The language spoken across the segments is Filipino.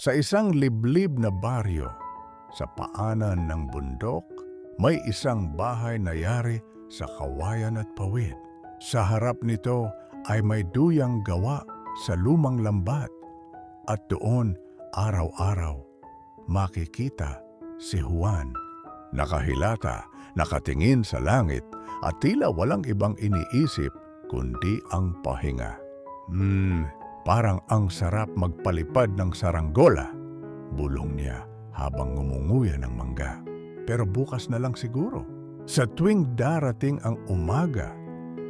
Sa isang liblib na baryo, sa paanan ng bundok, may isang bahay na yari sa kawayan at pawid. Sa harap nito ay may duyang gawa sa lumang lambat at doon araw-araw makikita si Juan. Nakahilata, nakatingin sa langit at tila walang ibang iniisip kundi ang pahinga. Parang ang sarap magpalipad ng saranggola, bulong niya habang ngumunguya ng mangga. Pero bukas na lang siguro. Sa tuwing darating ang umaga,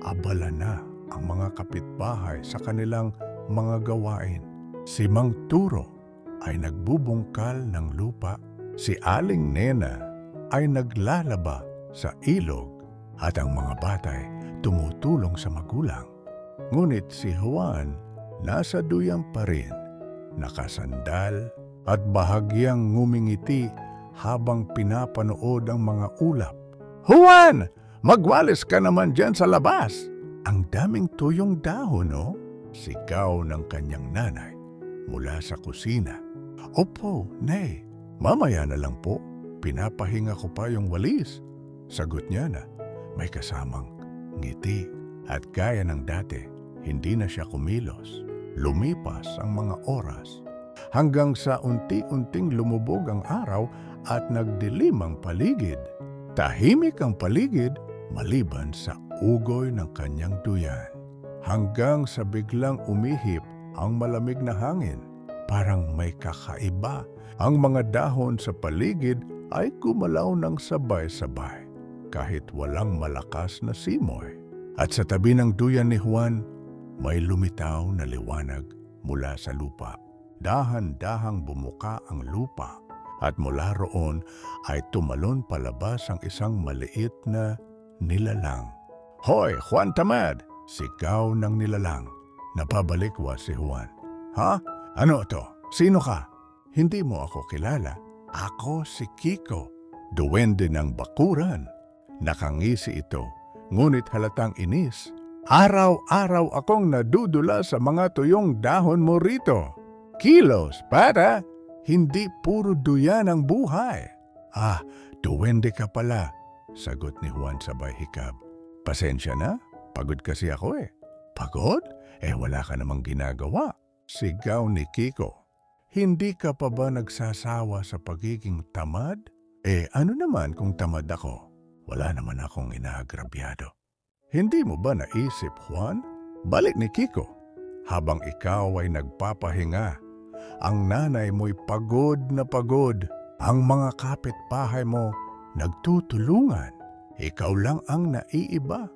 abala na ang mga kapitbahay sa kanilang mga gawain. Si Mang Turo ay nagbubungkal ng lupa, si Aling Nena ay naglalaba sa ilog at ang mga batay tumutulong sa magulang. Ngunit si Juan nasa duyang pa rin, nakasandal at bahagyang ngumingiti habang pinapanood ang mga ulap. "Juan! Magwalis ka naman dyan sa labas! Ang daming tuyong dahon, no?" Sigaw ng kanyang nanay mula sa kusina. "Opo, Nay. Mamaya na lang po. Pinapahinga ko pa yung walis." Sagot niya na may kasamang ngiti at gaya ng dati, hindi na siya kumilos. Lumipas ang mga oras hanggang sa unti-unting lumubog ang araw at nagdilim ang paligid. Tahimik ang paligid maliban sa ugoy ng kanyang duyan. Hanggang sa biglang umihip ang malamig na hangin. Parang may kakaiba. Ang mga dahon sa paligid ay gumalaw ng sabay-sabay kahit walang malakas na simoy. At sa tabi ng duyan ni Juan, may lumitaw na liwanag mula sa lupa. Dahan-dahang bumuka ang lupa at mula roon ay tumalon palabas ang isang maliit na nilalang. "Hoy, Juan Tamad!" Sigaw ng nilalang. Napabalikwas si Juan. "Ha? Ano to? Sino ka?" "Hindi mo ako kilala. Ako si Kiko, duwende ng bakuran." Nakangisi ito, ngunit halatang inis. "Araw-araw akong nadudula sa mga tuyong dahon mo rito. Kilos, bata! Hindi puro duyan ang buhay." "Ah, duwende ka pala," sagot ni Juan sabay hikab. "Pasensya na, pagod kasi ako eh." "Pagod? Wala ka namang ginagawa." Sigaw ni Kiko. "Hindi ka pa ba nagsasawa sa pagiging tamad?" Ano naman kung tamad ako? Wala naman akong inaagrabyado." "Hindi mo ba naisip, Juan?" Balik ni Kiko. "Habang ikaw ay nagpapahinga, ang nanay mo'y pagod na pagod. Ang mga kapitbahay mo nagtutulungan. Ikaw lang ang naiiba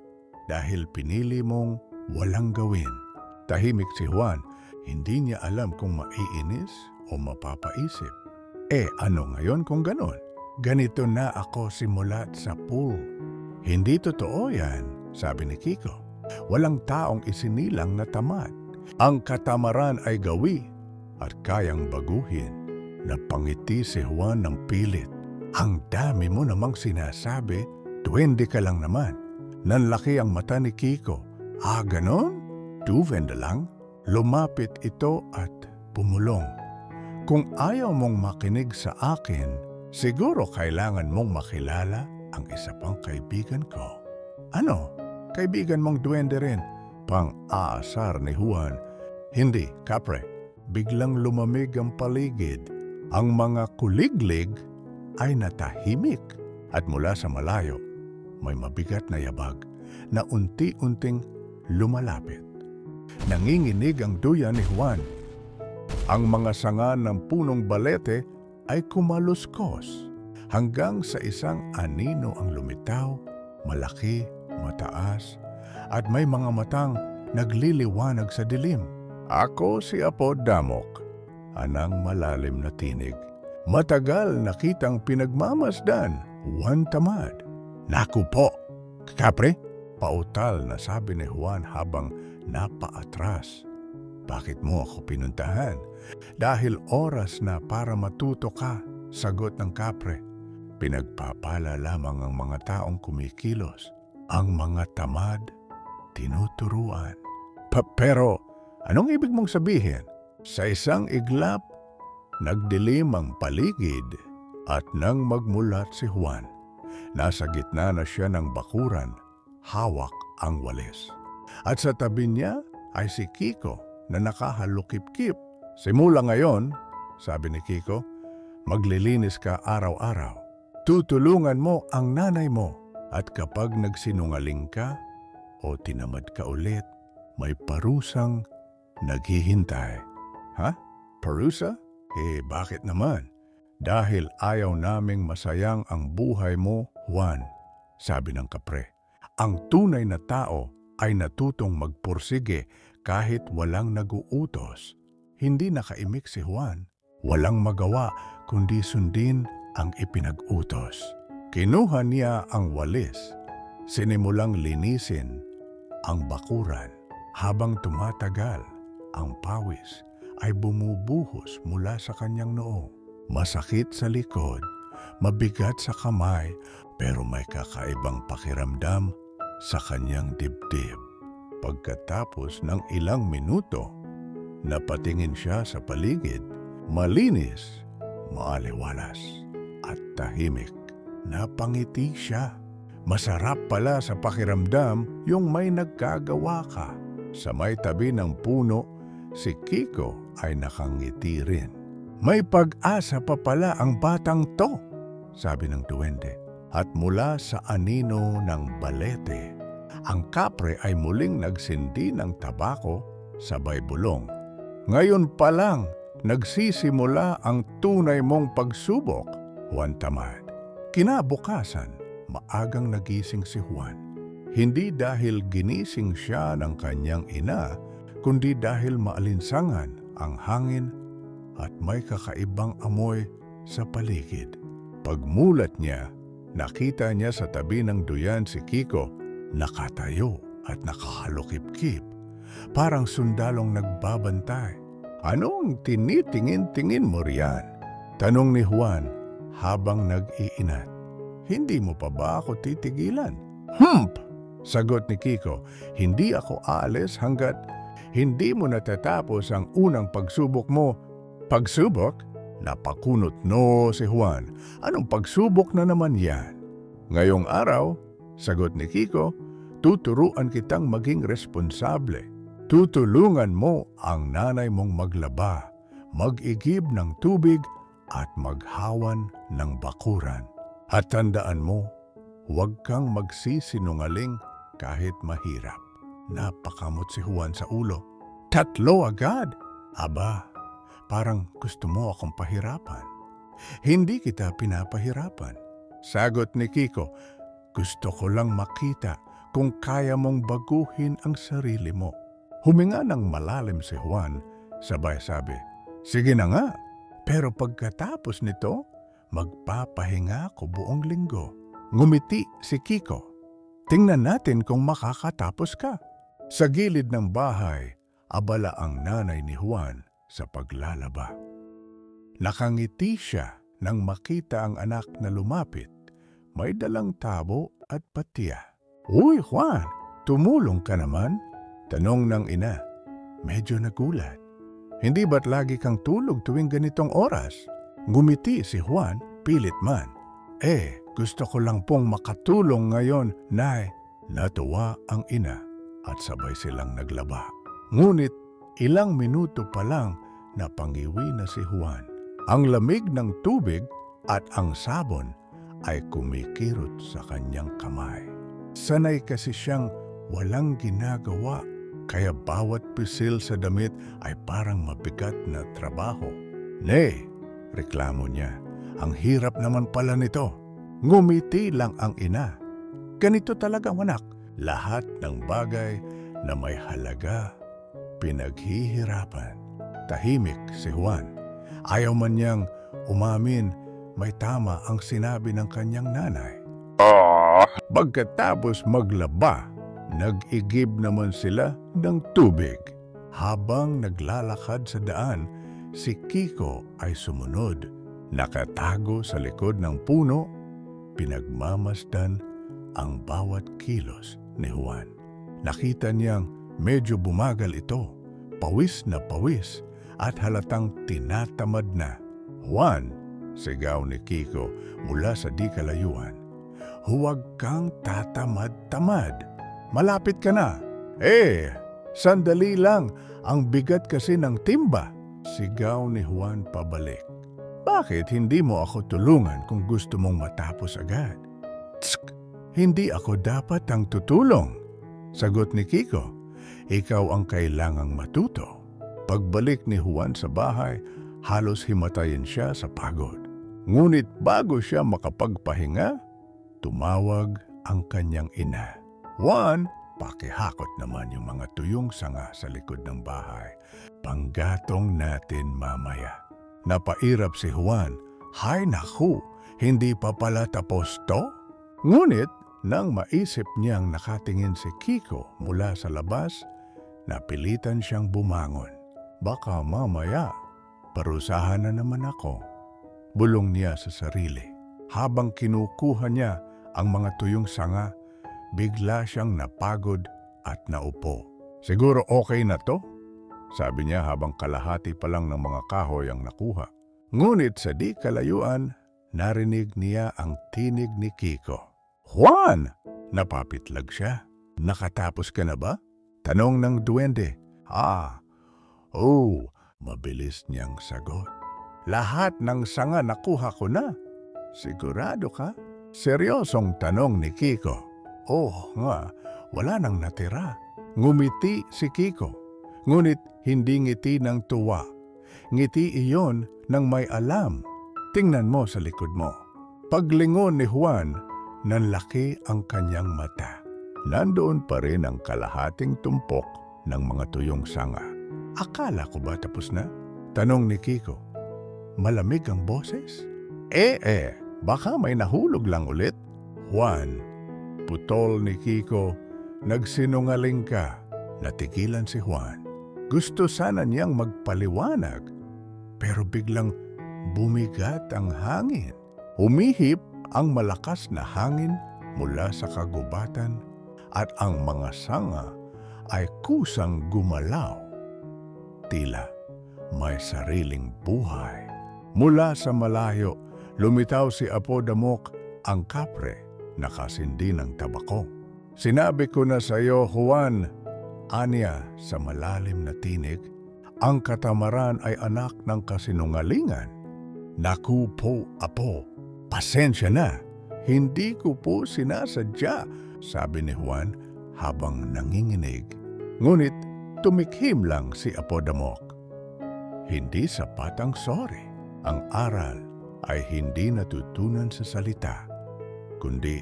dahil pinili mong walang gawin." Tahimik si Juan. Hindi niya alam kung maiinis o mapapaisip. Ano ngayon kung ganon? "Ganito na ako simulat sa pool." "Hindi totoo yan," sabi ni Kiko. "Walang taong isinilang na tamad. Ang katamaran ay gawi at kayang baguhin." Napangiti si Juan ng pilit. "Ang dami mo namang sinasabi, duwende ka lang naman." Nanlaki ang mata ni Kiko. Ganon? Duwende lang?" Lumapit ito at pumulong. "Kung ayaw mong makinig sa akin, siguro kailangan mong makilala ang isa pang kaibigan ko." "Ano? Kaibigan mong duwende rin?" Pang-aasar ni Juan. "Hindi, kapre." Biglang lumamig ang paligid. Ang mga kuliglig ay natahimik at mula sa malayo, may mabigat na yabag na unti-unting lumalapit. Nanginginig ang duyan ni Juan. Ang mga sanga ng punong balete ay kumaluskos hanggang sa isang anino ang lumitaw, malaki, mataas, at may mga matang nagliliwanag sa dilim. "Ako si Apo Damok," anang malalim na tinig. "Matagal na kitang pinagmamasdan, Juan Tamad." "Naku po, kapre!" pautal na sabi ni Juan habang napaatras. "Bakit mo ako pinuntahan?" "Dahil oras na para matuto ka," sagot ng kapre. "Pinagpapala lamang ang mga taong kumikilos. Ang mga tamad, tinuturuan." Pero anong ibig mong sabihin? Sa isang iglap, nagdilim ang paligid at nang magmulat si Juan, nasa gitna na siya ng bakuran, hawak ang walis. At sa tabi niya ay si Kiko na nakahalukip-kip. Simula ngayon, sabi ni Kiko, maglilinis ka araw-araw. Tutulungan mo ang nanay mo at kapag nagsinungaling ka o tinamad ka ulit, may parusang naghihintay. Ha? Parusa? Bakit naman? Dahil ayaw naming masayang ang buhay mo, Juan, sabi ng kapre. Ang tunay na tao ay natutong magpursige kahit walang naguutos. Hindi nakaimik si Juan. Walang magawa kundi sundin ang ipinag-utos. Kinuha niya ang walis. Sinimulang linisin ang bakuran. Habang tumatagal, ang pawis ay bumubuhos mula sa kanyang noo. Masakit sa likod, mabigat sa kamay, pero may kakaibang pakiramdam sa kanyang dibdib. Pagkatapos ng ilang minuto, napatingin siya sa paligid, malinis, maaliwalas, at tahimik. Napangiti siya. Masarap pala sa pakiramdam yung may nagkagawa ka. Sa may tabi ng puno, si Kiko ay nakangiti rin. May pag-asa pa pala ang batang to, sabi ng duwende. At mula sa anino ng balete, ang kapre ay muling nagsindi ng tabako sabay bulong. Ngayon pa lang, nagsisimula ang tunay mong pagsubok, Juan Tamad. Kinabukasan, maagang nagising si Juan. Hindi dahil ginising siya ng kanyang ina, kundi dahil maalinsangan ang hangin at may kakaibang amoy sa paligid. Pagmulat niya, nakita niya sa tabi ng duyan si Kiko, nakatayo at nakahalukip-kip, parang sundalong nagbabantay. Anong tinitingin-tingin mo riyan? Tanong ni Juan habang nag-iinat. Hindi mo pa ba ako titigilan? Sagot ni Kiko, hindi ako aalis hanggat hindi mo natatapos ang unang pagsubok mo. Pagsubok? Napakunot no si Juan. Anong pagsubok na naman yan? Ngayong araw, sagot ni Kiko, tuturuan kitang maging responsable. Tutulungan mo ang nanay mong maglaba, mag-igib ng tubig at maghawan ng bakuran. At tandaan mo, huwag kang magsisinungaling kahit mahirap. Napakamot si Juan sa ulo. 3 agad? Aba, parang gusto mo akong pahirapan. Hindi kita pinapahirapan. Sagot ni Kiko, gusto ko lang makita kung kaya mong baguhin ang sarili mo. Huminga ng malalim si Juan, sabay sabi, sige na nga, pero pagkatapos nito, magpapahinga ko buong linggo. Ngumiti si Kiko. Tingnan natin kung makakatapos ka. Sa gilid ng bahay, abala ang nanay ni Juan sa paglalaba. Nakangiti siya nang makita ang anak na lumapit. May dalang tabo at patiya. Uy, Juan, tumulong ka naman? Tanong ng ina. Medyo nagulat. Hindi ba't lagi kang tulog tuwing ganitong oras? Ngumiti si Juan, pilit man. Gusto ko lang pong makatulong ngayon, Nay. Natuwa ang ina at sabay silang naglaba. Ngunit ilang minuto pa lang napangiwi na si Juan. Ang lamig ng tubig at ang sabon ay kumikirot sa kanyang kamay. Sanay kasi siyang walang ginagawa, kaya bawat pisil sa damit ay parang mabigat na trabaho. Nay, reklamo niya, ang hirap naman pala nito. Ngumiti lang ang ina. Ganito talaga, anak. Lahat ng bagay na may halaga, pinaghihirapan. Tahimik si Juan. Ayaw man niyang umamin, may tama ang sinabi ng kanyang nanay. Pagkatapos maglaba, nag-igib naman sila ng tubig. Habang naglalakad sa daan, si Kiko ay sumunod. Nakatago sa likod ng puno, pinagmamasdan ang bawat kilos ni Juan. Nakita niyang medyo bumagal ito, pawis na pawis at halatang tinatamad na. Juan, sigaw ni Kiko mula sa di kalayuan. Huwag kang tatamad-tamad. Malapit ka na. Sandali lang. Ang bigat kasi ng timba. Sigaw ni Juan pabalik. Bakit hindi mo ako tulungan kung gusto mong matapos agad? Tsk! Hindi ako dapat ang tutulong. Sagot ni Kiko. Ikaw ang kailangang matuto. Pagbalik ni Juan sa bahay, halos himatayin siya sa pagod. Ngunit bago siya makapagpahinga, tumawag ang kanyang ina. Juan, pakihakot naman yung mga tuyong sanga sa likod ng bahay. Panggatong natin mamaya. Napairap si Juan. Hay naku, hindi pa pala tapos to? Ngunit nang maisip niyang nakatingin si Kiko mula sa labas, napilitan siyang bumangon. Baka mamaya, parusahan na naman ako. Bulong niya sa sarili. Habang kinukuha niya ang mga tuyong sanga, bigla siyang napagod at naupo. Siguro okay na to? Sabi niya habang kalahati pa lang ng mga kahoy ang nakuha. Ngunit sa di kalayuan, narinig niya ang tinig ni Kiko. Juan! Napapitlag siya. Nakatapos ka na ba? Tanong ng duwende. Mabilis niyang sagot. Lahat ng sanga nakuha ko na. Sigurado ka? Seryosong tanong ni Kiko. Nga, wala nang natira. Ngumiti si Kiko. Ngunit hindi ngiti ng tuwa. Ngiti iyon ng may alam. Tingnan mo sa likod mo. Paglingon ni Juan, nanlaki ang kanyang mata. Nandoon pa rin ang kalahating tumpok ng mga tuyong sanga. Akala ko ba tapos na? Tanong ni Kiko. Malamig ang boses? Baka may nahulog lang ulit. Juan, putol ni Kiko, nagsinungaling ka. Natigilan si Juan. Gusto sana niyang magpaliwanag, pero biglang bumigat ang hangin. Humihip ang malakas na hangin mula sa kagubatan at ang mga sanga ay kusang gumalaw. Tila may sariling buhay. Mula sa malayo, lumitaw si Apodamok, ang kapre, nakasindi ng tabako. Sinabi ko na sa iyo, Juan, anya sa malalim na tinig, ang katamaran ay anak ng kasinungalingan. Naku po, Apo, pasensya na. Hindi ko po sinasadya, sabi ni Juan habang nanginginig. Ngunit tumikhim lang si Apodamok. Hindi sapat ang sorry. Ang aral ay hindi natutunan sa salita, kundi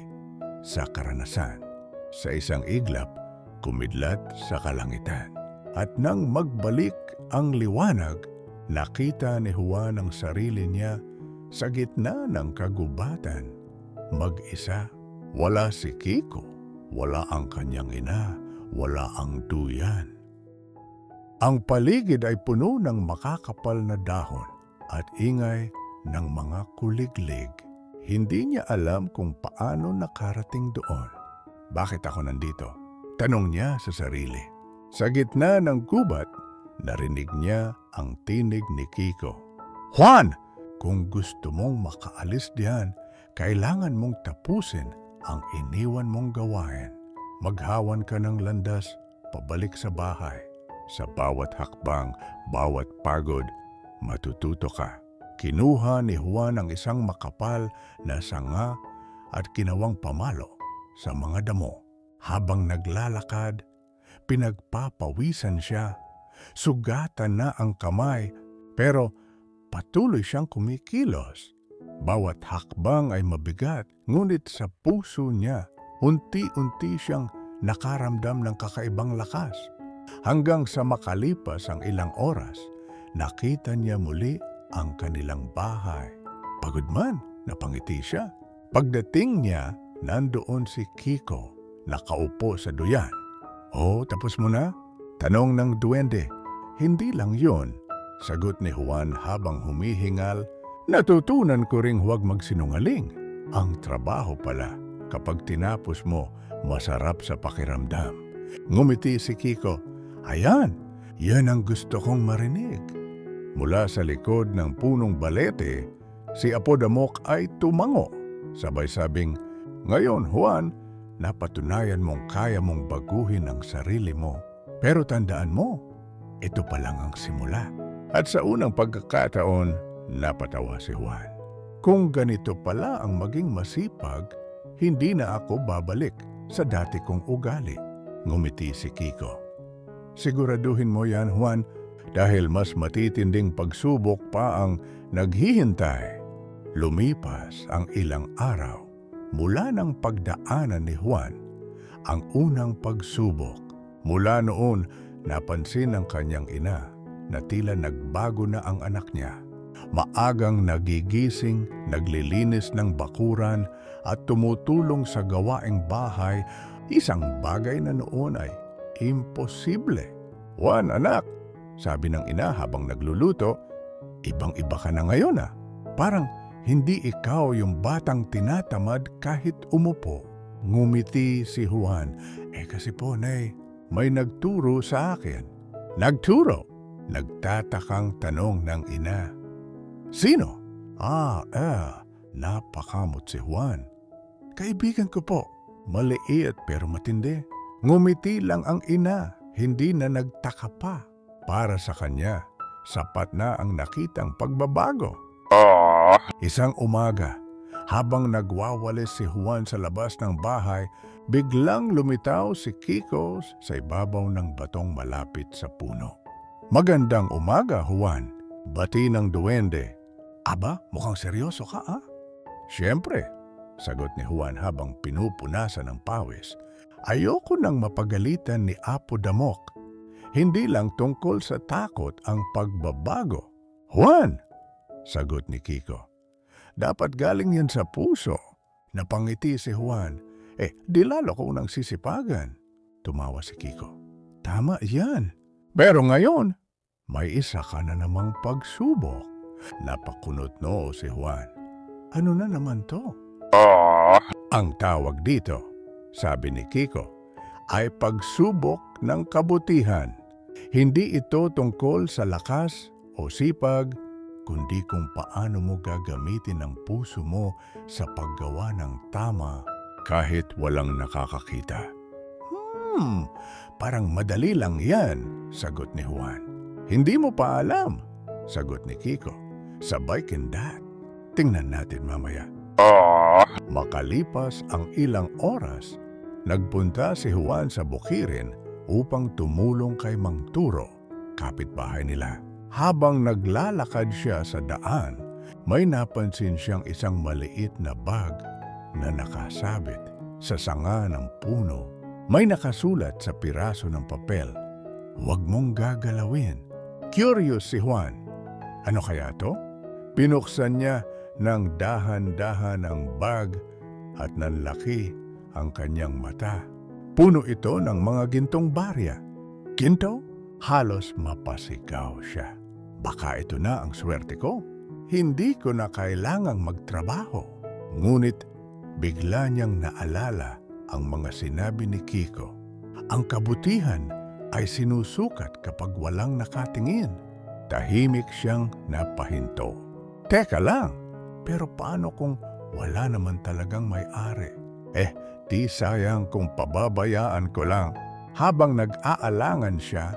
sa karanasan. Sa isang iglap, kumidlat sa kalangitan. At nang magbalik ang liwanag, nakita ni Juan ang sarili niya sa gitna ng kagubatan. Mag-isa, wala si Kiko, wala ang kanyang ina, wala ang duyan. Ang paligid ay puno ng makakapal na dahon at ingay ng mga kuliglig. Hindi niya alam kung paano nakarating doon. Bakit ako nandito? Tanong niya sa sarili. Sa gitna ng gubat, narinig niya ang tinig ni Kiko. Juan! Kung gusto mong makaalis diyan, kailangan mong tapusin ang iniwan mong gawain. Maghawan ka ng landas pabalik sa bahay. Sa bawat hakbang, bawat pagod, matututo ka. Kinuha ni Juan ang isang makapal na sanga at ginawang pamalo sa mga damo. Habang naglalakad, pinagpapawisan siya. Sugatan na ang kamay, pero patuloy siyang kumikilos. Bawat hakbang ay mabigat, ngunit sa puso niya, unti-unti siyang nakaramdam ng kakaibang lakas. Hanggang sa makalipas ang ilang oras, nakita niya muli ang kanilang bahay. Pagod man, napangiti siya. Pagdating niya, nandoon si Kiko, nakaupo sa duyan. Tapos mo na? Tanong ng duwende. Hindi lang yun, sagot ni Juan habang humihingal. Natutunan ko ring huwag magsinungaling. Ang trabaho pala, kapag tinapos mo, masarap sa pakiramdam. Ngumiti si Kiko. Ayan, yan ang gusto kong marinig. Mula sa likod ng punong balete, si Apodamok ay tumango. Sabay sabing, "Ngayon, Juan, napatunayan mong kaya mong baguhin ang sarili mo. Pero tandaan mo, ito pa lang ang simula." At sa unang pagkakataon, napatawa si Juan. Kung ganito pala ang maging masipag, hindi na ako babalik sa dati kong ugali. Ngumiti si Kiko. Siguraduhin mo yan, Juan, dahil mas matitinding pagsubok pa ang naghihintay. Lumipas ang ilang araw mula ng pagdaanan ni Juan ang unang pagsubok. Mula noon, napansin ng kanyang ina na tila nagbago na ang anak niya. Maagang nagigising, naglilinis ng bakuran at tumutulong sa gawaing bahay, isang bagay na noon ay imposible. "Juan, anak," sabi ng ina habang nagluluto, "ibang-iba ka na ngayon ah. Parang hindi ikaw yung batang tinatamad kahit umupo." Ngumiti si Juan. Kasi po, Nay, may nagturo sa akin." "Nagturo?" Nagtatakang tanong ng ina. "Sino?" Napakamot si Juan. "Kaibigan ko po. Maliit pero matindi." Ngumiti lang ang ina, hindi na nagtaka pa. Para sa kanya, sapat na ang nakitang pagbabago. Isang umaga, habang nagwawalis si Juan sa labas ng bahay, biglang lumitaw si Kiko sa ibabaw ng batong malapit sa puno. "Magandang umaga, Juan," bati ng duwende. "Aba, mukhang seryoso ka ah?" "Siyempre," sagot ni Juan habang pinupunasan ng pawis. "Ayoko nang mapagalitan ni Apodamok. Hindi lang tungkol sa takot ang pagbabago." "Juan," sagot ni Kiko, "dapat galing yan sa puso." Napangiti si Juan. Di lalo ko nang sisipagan." Tumawa si Kiko. "Tama yan. Pero ngayon, may isa ka na namang pagsubok." Napakunot noo si Juan. "Ano na naman to?" "Ang tawag dito," sabi ni Kiko, "ay pagsubok ng kabutihan. Hindi ito tungkol sa lakas o sipag, kundi kung paano mo gagamitin ang puso mo sa paggawa ng tama kahit walang nakakakita." Parang madali lang yan," sagot ni Juan. "Hindi mo pa alam," sagot ni Kiko. "Sabay kindat. Tingnan natin mamaya." Makalipas ang ilang oras, nagpunta si Juan sa bukirin upang tumulong kay Mang Turo, kapitbahay nila. Habang naglalakad siya sa daan, may napansin siyang isang maliit na bag na nakasabit sa sanga ng puno. May nakasulat sa piraso ng papel, "Huwag mong gagalawin." Curious si Juan. Ano kaya to? Pinuksan niya ng dahan-dahan ang bag at nanlaki ang kanyang mata. Puno ito ng mga gintong barya. Ginto? Halos mapasigaw siya. Baka ito na ang swerte ko. Hindi ko na kailangang magtrabaho. Ngunit bigla niyang naalala ang mga sinabi ni Kiko. Ang kabutihan ay sinusukat kapag walang nakatingin. Tahimik siyang napahinto. Teka lang, pero paano kung wala naman talagang may-ari? Di sayang kung pababayaan ko lang. Habang nag-aalangan siya,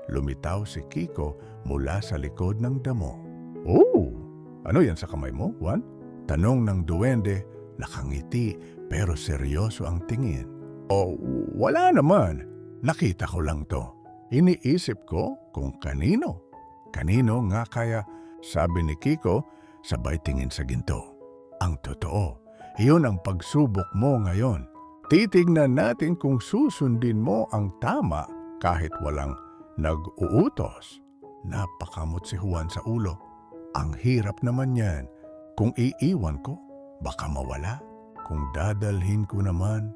lumitaw si Kiko mula sa likod ng damo. "Oh, ano yan sa kamay mo, Juan?" Tanong ng duwende, nakangiti pero seryoso ang tingin. Wala naman. Nakita ko lang to. Iniisip ko kung kanino." "Kanino nga kaya?" sabi ni Kiko, sabay tingin sa ginto. "Ang totoo, iyon ang pagsubok mo ngayon. Titignan natin kung susundin mo ang tama kahit walang nag-uutos." Napakamot si Juan sa ulo. Ang hirap naman yan. Kung iiwan ko, baka mawala. Kung dadalhin ko naman,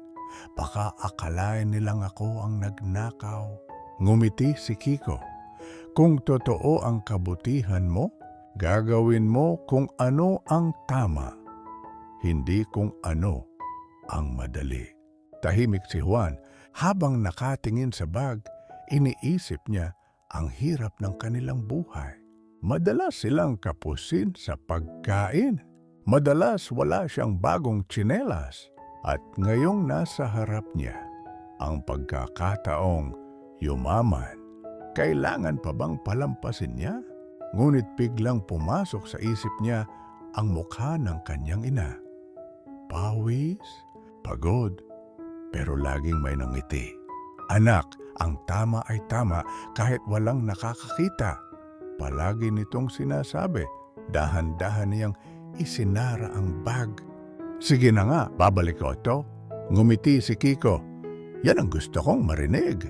baka akalain nilang ako ang nagnakaw. Ngumiti si Kiko. Kung totoo ang kabutihan mo, gagawin mo kung ano ang tama, hindi kung ano ang madali. Tahimik si Juan. Habang nakatingin sa bag, iniisip niya ang hirap ng kanilang buhay. Madalas silang kapusin sa pagkain. Madalas wala siyang bagong tsinelas. At ngayong nasa harap niya ang pagkakataong yumaman, kailangan pa bang palampasin niya? Ngunit biglang pumasok sa isip niya ang mukha ng kanyang ina. Pawis, pagod, pero laging may nangiti. Anak, ang tama ay tama kahit walang nakakakita. Palagi nitong sinasabi, dahan-dahan niyang isinara ang bag. Sige na nga, babalik ko ito. Ngumiti si Kiko. Yan ang gusto kong marinig.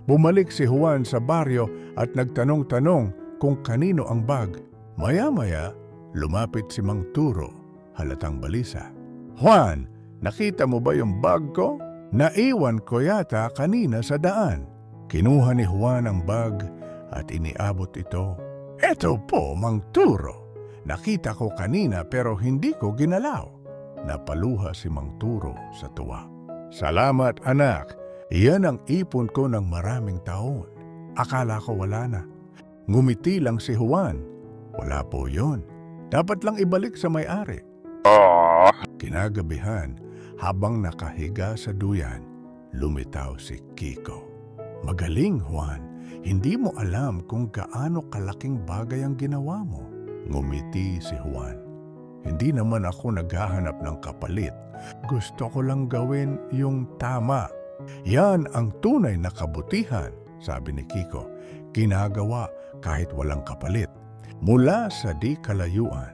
Bumalik si Juan sa baryo at nagtanong-tanong kung kanino ang bag. Maya-maya, lumapit si Mang Turo, halatang balisa. Juan, nakita mo ba yung bag ko? Naiwan ko yata kanina sa daan. Kinuha ni Juan ang bag at iniabot ito. Eto po, Mang Turo. Nakita ko kanina pero hindi ko ginalaw. Napaluha si Mang Turo sa tuwa. Salamat anak, iyan ang ipon ko ng maraming taon. Akala ko wala na. Ngumiti lang si Juan. Wala po yun. Dapat lang ibalik sa may-ari. Kinagabihan, habang nakahiga sa duyan, lumitaw si Kiko. Magaling Juan, hindi mo alam kung gaano kalaking bagay ang ginawa mo. Ngumiti si Juan. Hindi naman ako naghahanap ng kapalit. Gusto ko lang gawin yung tama. Yan ang tunay na kabutihan, sabi ni Kiko. Ginagawa kahit walang kapalit. Mula sa di kalayuan,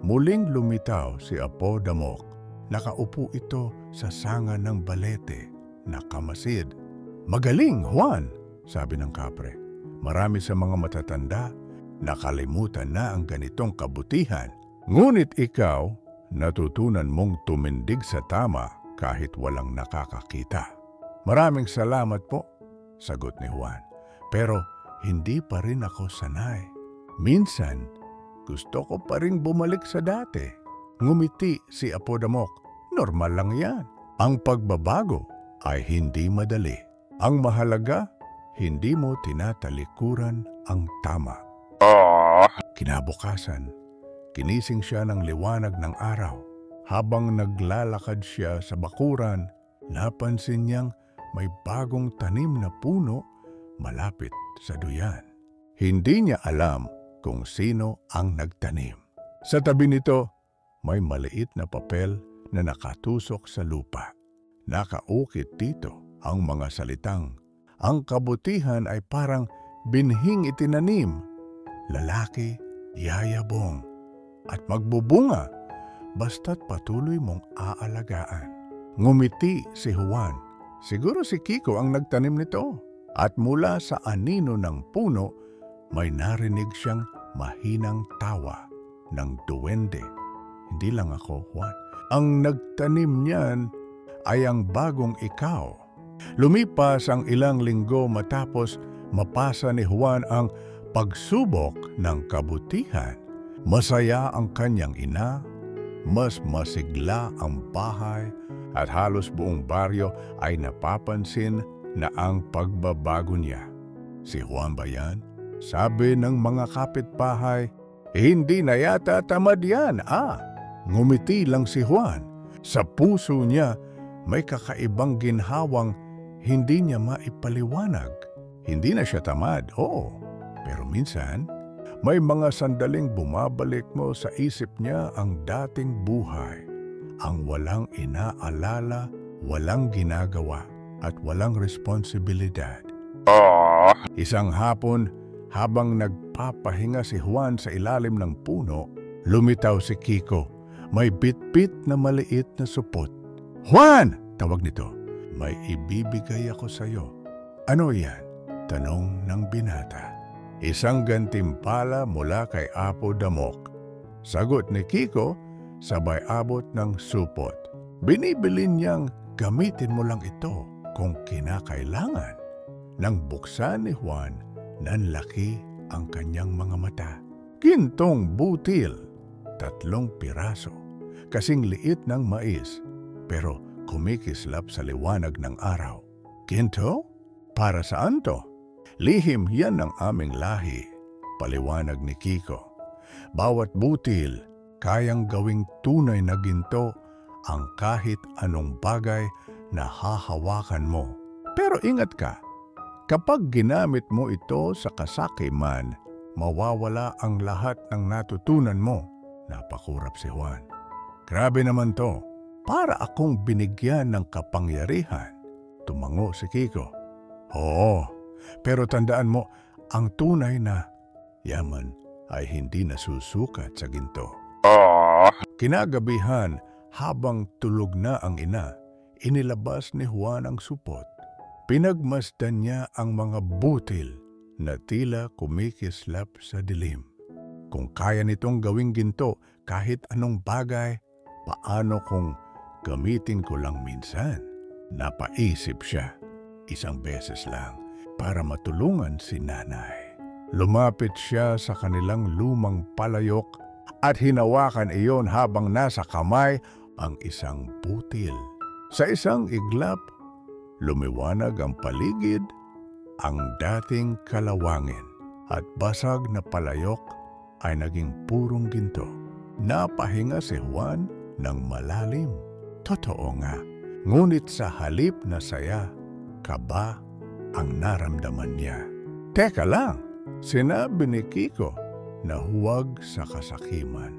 muling lumitaw si Apo Damok. Nakaupo ito sa sanga ng balete, nakamasid. Magaling, Juan, sabi ng kapre. Marami sa mga matatanda, nakalimutan na ang ganitong kabutihan. Ngunit ikaw, natutunan mong tumindig sa tama kahit walang nakakakita. Maraming salamat po, sagot ni Juan. Pero hindi pa rin ako sanay. Minsan, gusto ko pa rin bumalik sa dati. Ngumiti si Apo Damok. Normal lang yan. Ang pagbabago ay hindi madali. Ang mahalaga, hindi mo tinatalikuran ang tama. Kinabukasan, kinising siya ng liwanag ng araw. Habang naglalakad siya sa bakuran, napansin niyang may bagong tanim na puno malapit sa duyan. Hindi niya alam kung sino ang nagtanim. Sa tabi nito, may maliit na papel na nakatusok sa lupa. Nakaukit dito ang mga salitang, ang kabutihan ay parang binhing itinanim. Lalaki, yayabong, at magbubunga basta't patuloy mong aalagaan. Ngumiti si Juan. Siguro si Kiko ang nagtanim nito. At mula sa anino ng puno, may narinig siyang mahinang tawa ng duwende. Hindi lang ako, Juan. Ang nagtanim niyan ay ang bagong ikaw. Lumipas ang ilang linggo matapos mapasa ni Juan ang pagsubok ng kabutihan. Masaya ang kanyang ina, mas masigla ang bahay, at halos buong baryo ay napapansin na ang pagbabago niya. Si Juan ba yan? Sabi ng mga kapitbahay, hindi na yata tamad yan, Ngumiti lang si Juan. Sa puso niya, may kakaibang ginhawang hindi niya maipaliwanag. Hindi na siya tamad, oo. Pero minsan, may mga sandaling bumabalik mo sa isip niya ang dating buhay. Ang walang inaalala, walang ginagawa, at walang responsibilidad. Isang hapon, habang nagpapahinga si Juan sa ilalim ng puno, lumitaw si Kiko. May bit-bit na maliit na supot. Juan! Tawag nito. May ibibigay ako sa iyo. Ano yan? Tanong ng binata. Isang gantimpala mula kay Apo Damok. Sagot ni Kiko, sabay abot ng supot. Binibili niyang gamitin mo lang ito kung kinakailangan. Nang buksan ni Juan, nanlaki ang kanyang mga mata. Gintong butil, 3 piraso, kasing liit ng mais, pero kumikislap sa liwanag ng araw. Ginto? Para saan to? Lihim yan ng aming lahi. Paliwanag ni Kiko. Bawat butil kayang gawing tunay na ginto ang kahit anong bagay na hahawakan mo. Pero ingat ka, kapag ginamit mo ito sa kasakiman, mawawala ang lahat ng natutunan mo. Napakurap si Juan. Grabe naman to, para akong binigyan ng kapangyarihan. Tumango si Kiko. Oo, pero tandaan mo, ang tunay na yaman ay hindi nasusukat sa ginto. Kinagabihan, habang tulog na ang ina, inilabas ni Juan ang supot. Pinagmasdan niya ang mga butil na tila kumikislap sa dilim. Kung kaya nitong gawing ginto kahit anong bagay, paano kung gamitin ko lang minsan? Napaisip siya, isang beses lang, para matulungan si nanay. Lumapit siya sa kanilang lumang palayok at hinawakan iyon habang nasa kamay ang isang butil. Sa isang iglap, lumiwanag ang paligid, ang dating kalawangin at basag na palayok ay naging purong ginto. Napahinga si Juan ng malalim. Totoo nga, ngunit sa halip na saya, kaba ang naramdaman niya. Teka lang, sinabi ni Kiko na huwag sa kasakiman.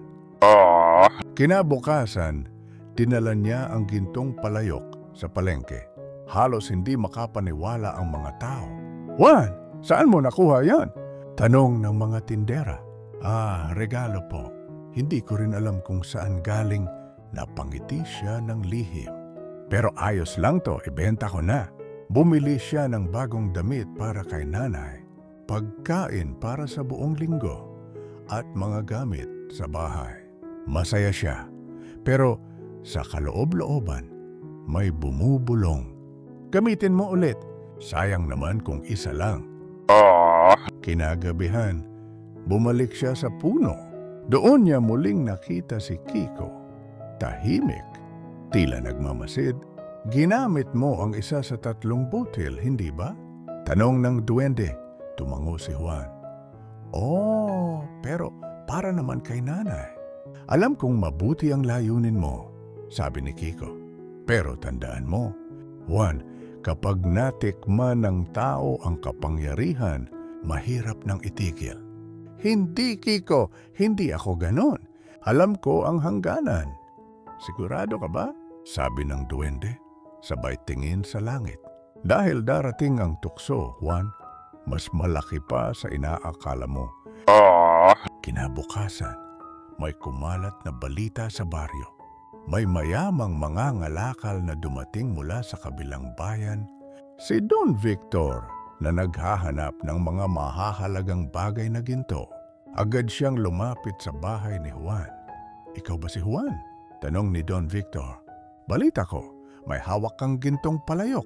Kinabukasan, dinala niya ang gintong palayok sa palengke. Halos hindi makapaniwala ang mga tao. Juan, saan mo nakuha yan? Tanong ng mga tindera. Regalo po. Hindi ko rin alam kung saan galing. Napangiti siya ng lihim. Pero ayos lang to, ibenta ko na. Bumili siya ng bagong damit para kay nanay, pagkain para sa buong linggo, at mga gamit sa bahay. Masaya siya, pero sa kaloob-looban, may bumubulong. Gamitin mo ulit. Sayang naman kung isa lang. Kinagabihan, bumalik siya sa puno. Doon niya muling nakita si Kiko. Tahimik, tila nagmamasid. Ginamit mo ang isa sa 3 butil, hindi ba? Tanong ng duwende. Tumango si Juan. Pero para naman kay nanay. Alam kong mabuti ang layunin mo, sabi ni Kiko. Pero tandaan mo, Juan, kapag natikman ng tao ang kapangyarihan, mahirap nang itigil. Hindi, Kiko, hindi ako ganon. Alam ko ang hangganan. Sigurado ka ba? Sabi ng duwende, sabay tingin sa langit. Dahil darating ang tukso, Juan, mas malaki pa sa inaakala mo. Kinabukasan, may kumalat na balita sa baryo. May mayamang mga ngalakal na dumating mula sa kabilang bayan, si Don Victor, na naghahanap ng mga mahahalagang bagay na ginto. Agad siyang lumapit sa bahay ni Juan. Ikaw ba si Juan? Tanong ni Don Victor. Balita ko, may hawak kang gintong palayok.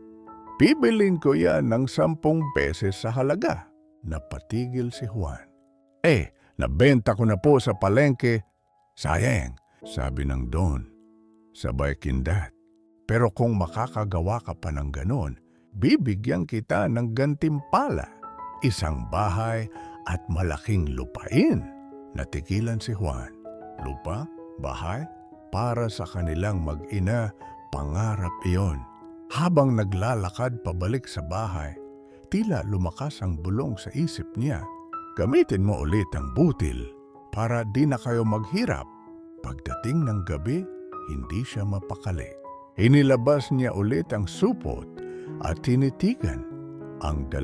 Bibilin ko yan ng 10 beses sa halaga. Napatigil si Juan. Nabenta ko na po sa palengke. Sayang, sabi ng Don. Sabay kindat. Pero kung makakagawa ka pa ng ganon, bibigyan kita ng gantimpala. Isang bahay at malaking lupain. Natigilan si Juan. Lupa? Bahay? Para sa kanilang mag-ina, pangarap iyon. Habang naglalakad pabalik sa bahay, tila lumakas ang bulong sa isip niya. Gamitin mo ulit ang butil para di na kayo maghirap. Pagdating ng gabi, hindi siya mapakali. Inilabas niya ulit ang supot at tinitigan ang 2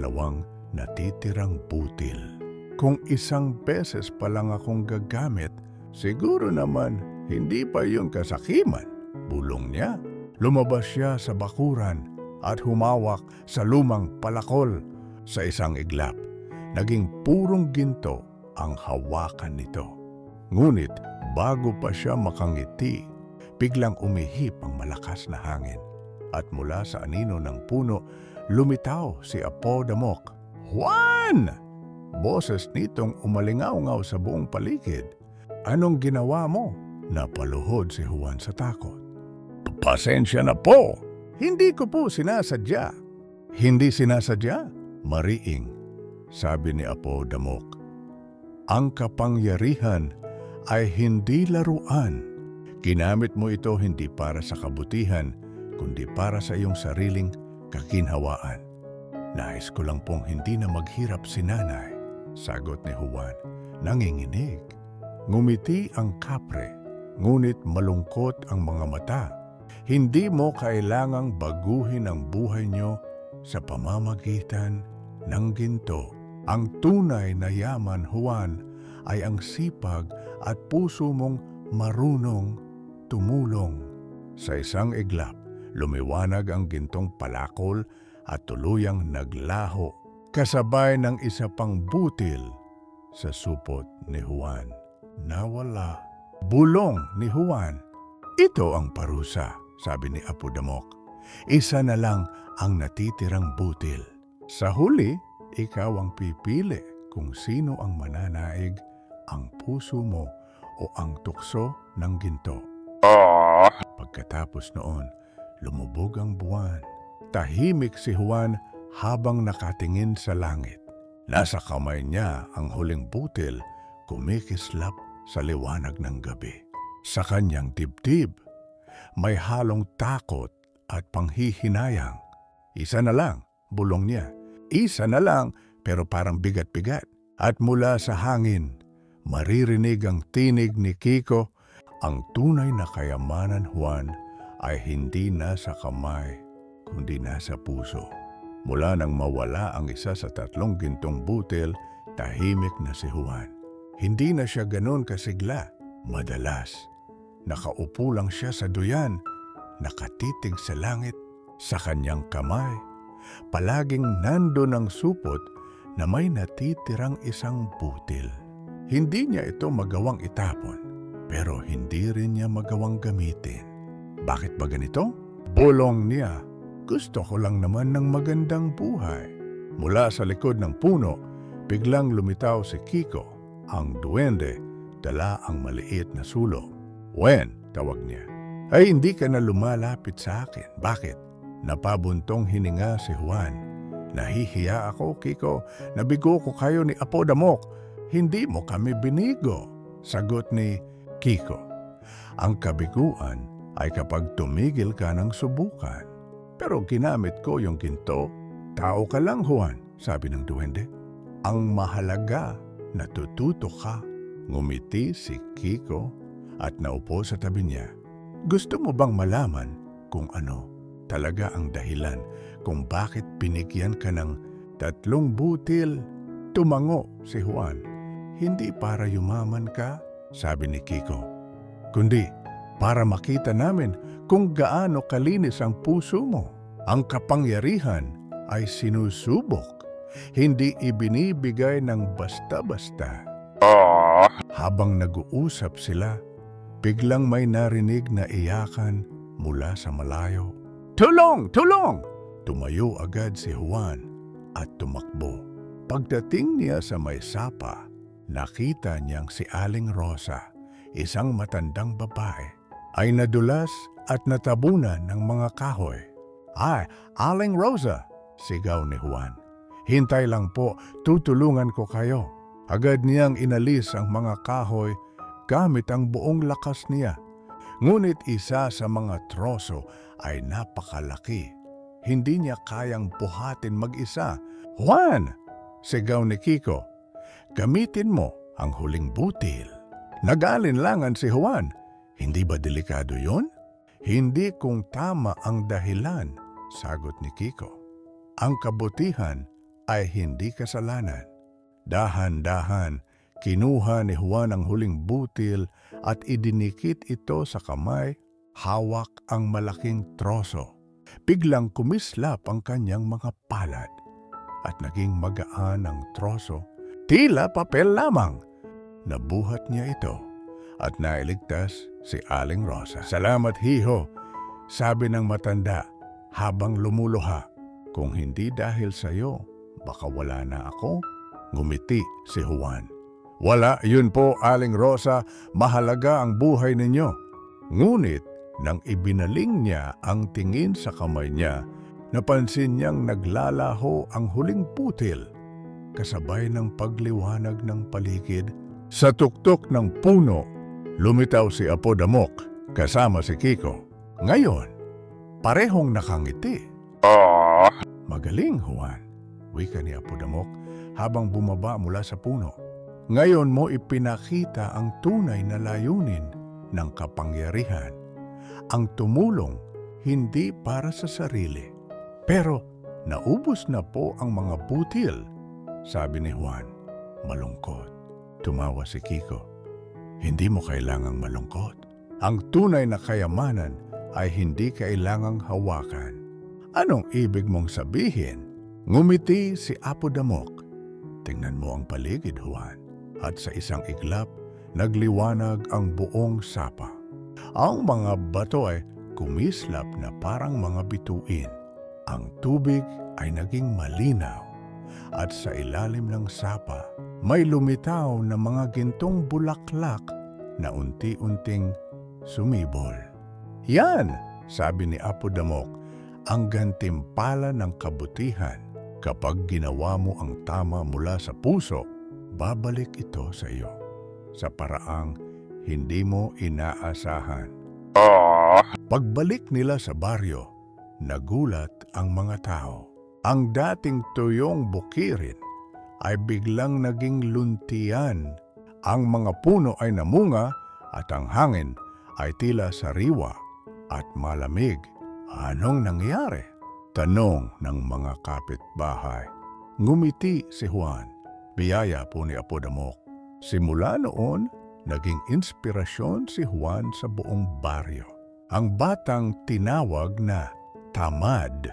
natitirang butil. Kung 1 beses pa lang akong gagamit, siguro naman hindi pa yun kasakiman, bulong niya. Lumabas siya sa bakuran at humawak sa lumang palakol. Sa isang iglap, naging purong ginto ang hawakan nito. Ngunit bago pa siya makangiti, biglang umihip ang malakas na hangin. At mula sa anino ng puno, lumitaw si Apo Damok. Juan! Boses nitong umalingaw-ngaw sa buong paligid. Anong ginawa mo? Napaluhod si Juan sa takot. Pasensya na po. Hindi ko po sinasadya. Hindi sinasadya? Mariing, sabi ni Apo Damok. Ang kapangyarihan ay hindi laruan. Ginamit mo ito hindi para sa kabutihan, kundi para sa iyong sariling kaginhawaan. Nais ko lang pong hindi na maghirap si nanay, sagot ni Juan, nanginginig. Ngumiti ang kapre, ngunit malungkot ang mga mata. Hindi mo kailangang baguhin ang buhay niyo sa pamamagitan ng ginto. Ang tunay na yaman, Juan, ay ang sipag at puso mong marunong tumulong. Sa isang iglap, lumiwanag ang gintong palakol at tuluyang naglaho, kasabay ng isa pang butil sa supot ni Juan. Nawala. Bulong ni Juan. Ito ang parusa, sabi ni Apo Damok. Isa na lang ang natitirang butil. Sa huli, ikaw ang pipili kung sino ang mananaig, ang puso mo o ang tukso ng ginto. Pagkatapos noon, lumubog ang buwan. Tahimik si Juan habang nakatingin sa langit. Nasa kamay niya ang huling butil, kumikislap sa liwanag ng gabi. Sa kanyang dibdib, may halong takot at panghihinayang. Isa na lang, bulong niya. Isa na lang, pero parang bigat-bigat. At mula sa hangin, maririnig ang tinig ni Kiko. Ang tunay na kayamanan, Juan, ay hindi nasa kamay, kundi nasa puso. Mula nang mawala ang isa sa 3 gintong butil, tahimik na si Juan. Hindi na siya ganoon kasigla. Madalas, nakaupo lang siya sa duyan, nakatitig sa langit. Sa kanyang kamay, palaging nandun ang supot na may natitirang isang butil. Hindi niya ito magawang itapon, pero hindi rin niya magawang gamitin. Bakit ba ganito? Bulong niya. Gusto ko lang naman ng magandang buhay. Mula sa likod ng puno, biglang lumitaw si Kiko, ang duwende, dala ang maliit na sulong. Wen, tawag niya. Ay, hindi ka na lumalapit sa akin. Bakit? Napabuntong hininga si Juan. Nahihiya ako, Kiko. Nabigo ko kayo ni Apo Damok. Hindi mo kami binigo, sagot ni Kiko. Ang kabiguan ay kapag tumigil ka ng subukan. Pero ginamit ko yung ginto. Tao ka lang, Juan, sabi ng duwende. Ang mahalaga, natututo ka. Ngumiti si Kiko at naupo sa tabi niya. Gusto mo bang malaman kung ano talaga ang dahilan kung bakit binigyan ka ng 3 butil? Tumango si Juan. Hindi para yumaman ka, sabi ni Kiko, kundi para makita namin kung gaano kalinis ang puso mo. Ang kapangyarihan ay sinusubok, hindi ibinibigay ng basta-basta. Habang nag-uusap sila, biglang may narinig na iyakan mula sa malayo. Tulong! Tulong! Tumayo agad si Juan at tumakbo. Pagdating niya sa may sapa, nakita niyang si Aling Rosa, isang matandang babae, ay nadulas at natabunan ng mga kahoy. Ay, Aling Rosa, sigaw ni Juan. Hintay lang po, tutulungan ko kayo. Agad niyang inalis ang mga kahoy gamit ang buong lakas niya. Ngunit isa sa mga troso ay napakalaki. Hindi niya kayang buhatin mag-isa. Juan! Sigaw ni Kiko. Gamitin mo ang huling butil. Nag-alinlangan si Juan. Hindi ba delikado yun? Hindi kung tama ang dahilan, sagot ni Kiko. Ang kabutihan ay hindi kasalanan. Dahan-dahan, kinuha ni Juan ang huling butil at idinikit ito sa kamay, hawak ang malaking troso. Biglang kumislap ang kanyang mga palad at naging magaan ang troso. Tila papel lamang. Nabuhat niya ito at nailigtas si Aling Rosa. Salamat, hiho, sabi ng matanda habang lumuluha. Kung hindi dahil sa iyo, baka wala na ako. Ngumiti si Juan. Wala, yun po, Aling Rosa, mahalaga ang buhay ninyo. Ngunit nang ibinaling niya ang tingin sa kamay niya, napansin niyang naglalaho ang huling butil. kasabay ng pagliwanag ng paligid. Sa tuktok ng puno, lumitaw si Apo Damok kasama si Kiko. Ngayon, parehong nakangiti. Magaling, Juan, wika ni Apo Damok habang bumaba mula sa puno. Ngayon mo ipinakita ang tunay na layunin ng kapangyarihan. Ang tumulong hindi para sa sarili. Pero naubos na po ang mga butil, sabi ni Juan, malungkot. Tumawa si Kiko. Hindi mo kailangang malungkot. Ang tunay na kayamanan ay hindi kailangang hawakan. Anong ibig mong sabihin? Ngumiti si Apo Damok. Tingnan mo ang paligid, Juan. At sa isang iglap, nagliwanag ang buong sapa. Ang mga bato ay kumislap na parang mga bituin. Ang tubig ay naging malinaw. At sa ilalim ng sapa, may lumitaw na mga gintong bulaklak na unti-unting sumibol. Yan, sabi ni Apo Damok, ang gantimpala ng kabutihan. Kapag ginawa mo ang tama mula sa puso, babalik ito sa iyo sa paraang hindi mo inaasahan. Pagbalik nila sa baryo, nagulat ang mga tao. Ang dating tuyong bukirin ay biglang naging luntian. Ang mga puno ay namunga at ang hangin ay tila sariwa at malamig. Anong nangyari? Tanong ng mga kapitbahay. Ngumiti si Juan. Biyaya po ni Apo Damok. Simula noon, naging inspirasyon si Juan sa buong baryo. Ang batang tinawag na tamad,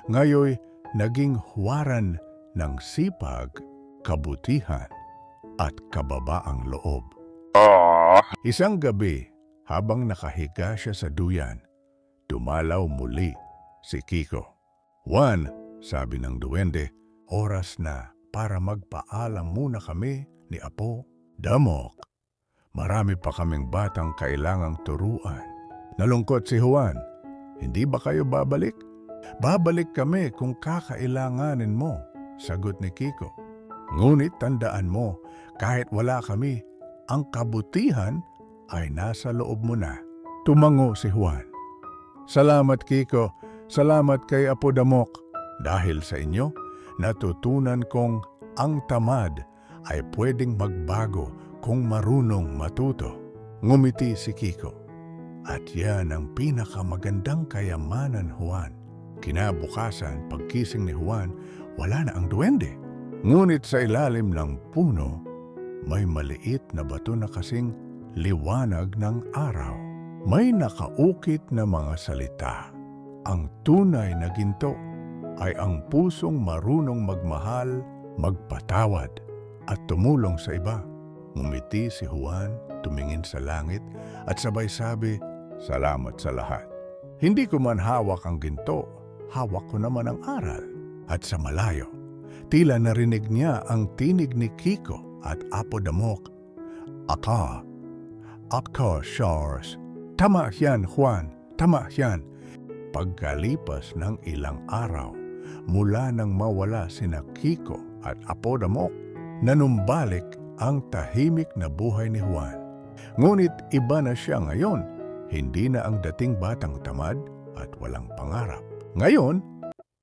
ngayoy naging huwaran ng sipag, kabutihan, at kababaang loob. Isang gabi, habang nakahiga siya sa duyan, dumalaw muli si Kiko. Juan, sabi ng duwende, oras na para magpaalam muna kami ni Apo Damok. Marami pa kaming batang kailangang turuan. Nalungkot si Juan. Hindi ba kayo babalik? Babalik kami kung kakailanganin mo, sagot ni Kiko. Ngunit tandaan mo, kahit wala kami, ang kabutihan ay nasa loob mo na. Tumango si Juan. Salamat Kiko, salamat kay Apo Damok. Dahil sa inyo, natutunan kong ang tamad ay pwedeng magbago kung marunong matuto. Ngumiti si Kiko. At yan ang pinakamagandang kayamanan, Juan. Kinabukasan, pagkising ni Juan, wala na ang duwende. Ngunit sa ilalim ng puno, may maliit na bato na kasing liwanag ng araw. May nakaukit na mga salita. Ang tunay na ginto ay ang pusong marunong magmahal, magpatawad, at tumulong sa iba. Ngumiti si Juan, tumingin sa langit, at sabay sabi, salamat sa lahat. Hindi ko man hawak ang ginto, hawak ko naman ang aral. At sa malayo, tila narinig niya ang tinig ni Kiko at Apo Damok. Aka, Charles. Tama yan, Juan, tama yan. Pagkalipas ng ilang araw, mula nang mawala sina Kiko at Apo Damok, nanumbalik ang tahimik na buhay ni Juan. Ngunit iba na siya ngayon, hindi na ang dating batang tamad at walang pangarap. Ngayon,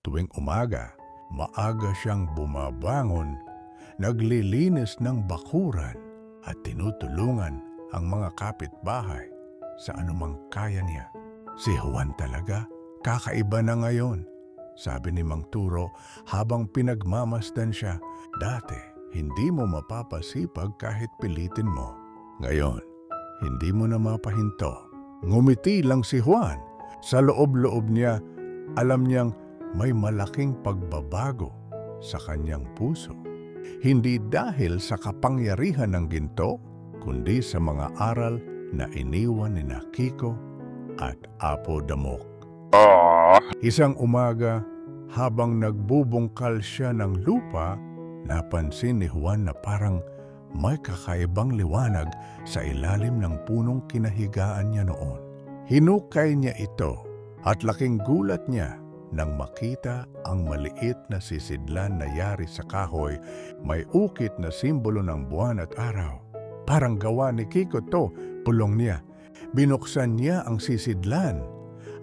tuwing umaga, maaga siyang bumabangon, naglilinis ng bakuran at tinutulungan ang mga kapitbahay sa anumang kaya niya. Si Juan talaga, kakaiba na ngayon, sabi ni Mang Turo habang pinagmamasdan siya. Dati, hindi mo mapapasipag kahit pilitin mo. Ngayon, hindi mo na mapahinto. Ngumiti lang si Juan. Sa loob-loob niya, alam niyang may malaking pagbabago sa kanyang puso. Hindi dahil sa kapangyarihan ng ginto, kundi sa mga aral na iniwan ni Kiko at Apo Damok. Isang umaga, habang nagbubungkal siya ng lupa, napansin ni Juan na parang may kakaibang liwanag sa ilalim ng punong kinahigaan niya noon. Hinukay niya ito at laking gulat niya nang makita ang maliit na sisidlan na yari sa kahoy, may ukit na simbolo ng buwan at araw. Parang gawa ni Kiko to, pulong niya. Binuksan niya ang sisidlan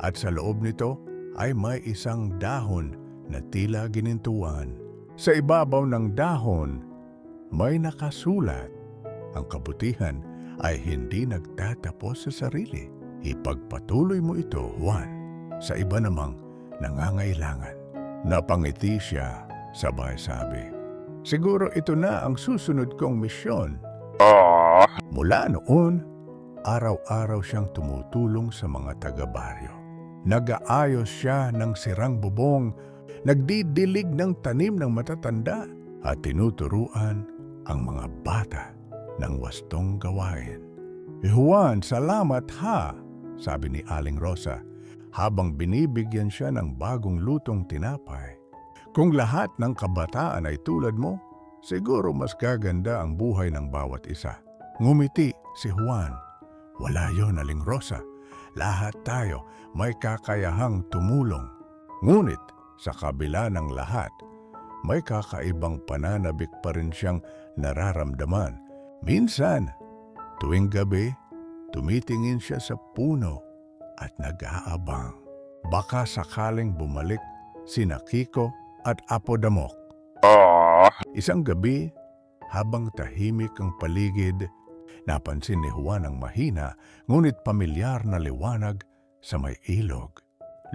at sa loob nito ay may isang dahon na tila ginintuan. Sa ibabaw ng dahon, may nakasulat, ang kabutihan ay hindi nagtatapos sa sarili. Ipagpatuloy mo ito, Juan, sa iba namang nangangailangan. Napangiti siya, sabay sabi, siguro ito na ang susunod kong misyon. Mula noon, araw-araw siyang tumutulong sa mga taga-baryo. Nag-aayos siya ng sirang bubong, nagdidilig ng tanim ng matatanda, at tinuturuan ang mga bata ng wastong gawain. Juan, salamat ha, sabi ni Aling Rosa, habang binibigyan siya ng bagong lutong tinapay. Kung lahat ng kabataan ay tulad mo, siguro mas gaganda ang buhay ng bawat isa. Ngumiti si Juan. Wala yon, Aling Rosa. Lahat tayo may kakayahang tumulong. Ngunit sa kabila ng lahat, may kakaibang pananabik pa rin siyang nararamdaman. Minsan, tuwing gabi, tumitingin siya sa puno at nag-aabang. Baka sakaling bumalik sina Kiko at Apo Damok. Isang gabi, habang tahimik ang paligid, napansin ni Juan ang mahina ngunit pamilyar na liwanag sa may ilog.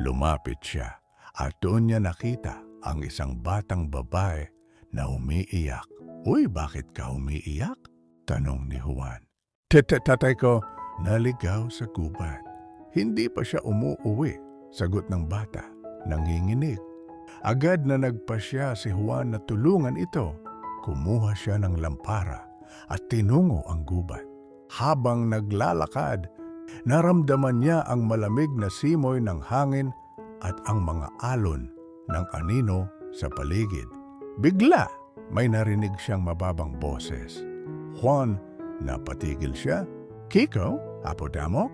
Lumapit siya at doon niya nakita ang isang batang babae na umiiyak. Uy, bakit ka umiiyak? Tanong ni Juan. Tatay ko, naligaw sa gubat. Hindi pa siya umuuwi, sagot ng bata, nanginginig. Agad na nagpasya si Juan na tulungan ito. Kumuha siya ng lampara at tinungo ang gubat. Habang naglalakad, naramdaman niya ang malamig na simoy ng hangin at ang mga alon ng anino sa paligid. Bigla, may narinig siyang mababang boses. Juan, napatigil siya. Kiko, Apo Damok?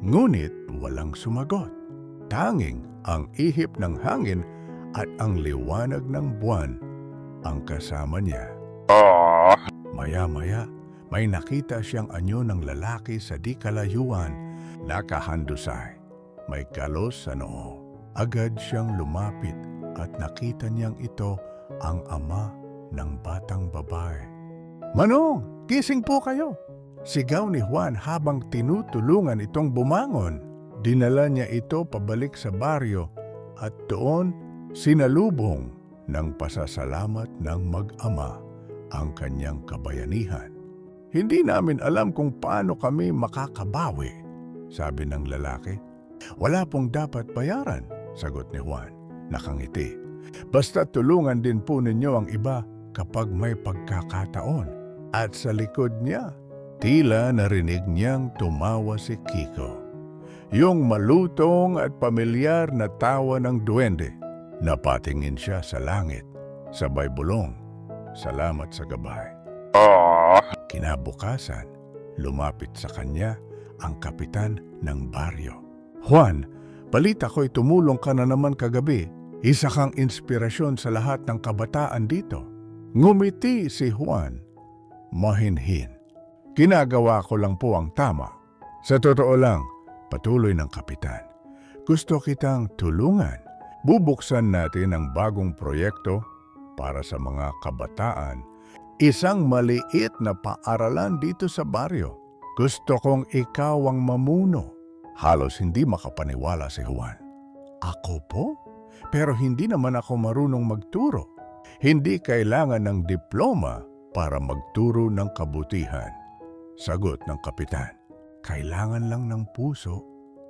Ngunit walang sumagot. Tanging ang ihip ng hangin at ang liwanag ng buwan ang kasama niya. Maya-maya, may nakita siyang anyo ng lalaki sa di kalayuan, nakahandusay. May kalos sa noo. Agad siyang lumapit at nakita niyang ito ang ama ng batang babae. Manong, gising po kayo! Sigaw ni Juan habang tinutulungan itong bumangon. Dinala niya ito pabalik sa baryo at doon sinalubong ng pasasalamat ng mag-ama ang kanyang kabayanihan. Hindi namin alam kung paano kami makakabawi, sabi ng lalaki. Wala pong dapat bayaran, sagot ni Juan, nakangiti. Basta tulungan din po ninyo ang iba kapag may pagkakataon. At sa likod niya, tila narinig niyang tumawa si Kiko. Yung malutong at pamilyar na tawa ng duwende. Napatingin siya sa langit, sabay bulong, salamat sa gabay. Kinabukasan, lumapit sa kanya ang kapitan ng baryo. Juan, balita ko'y tumulong ka na naman kagabi. Isa kang inspirasyon sa lahat ng kabataan dito. Ngumiti si Juan, mahinhin. Ginagawa ko lang po ang tama. Sa totoo lang, patuloy ng kapitan, gusto kitang tulungan. Bubuksan natin ang bagong proyekto para sa mga kabataan. Isang maliit na paaralan dito sa baryo. Gusto kong ikaw ang mamuno. Halos hindi makapaniwala si Juan. Ako po? Pero hindi naman ako marunong magturo. Hindi kailangan ng diploma para magturo ng kabutihan. Sagot ng kapitan, kailangan lang ng puso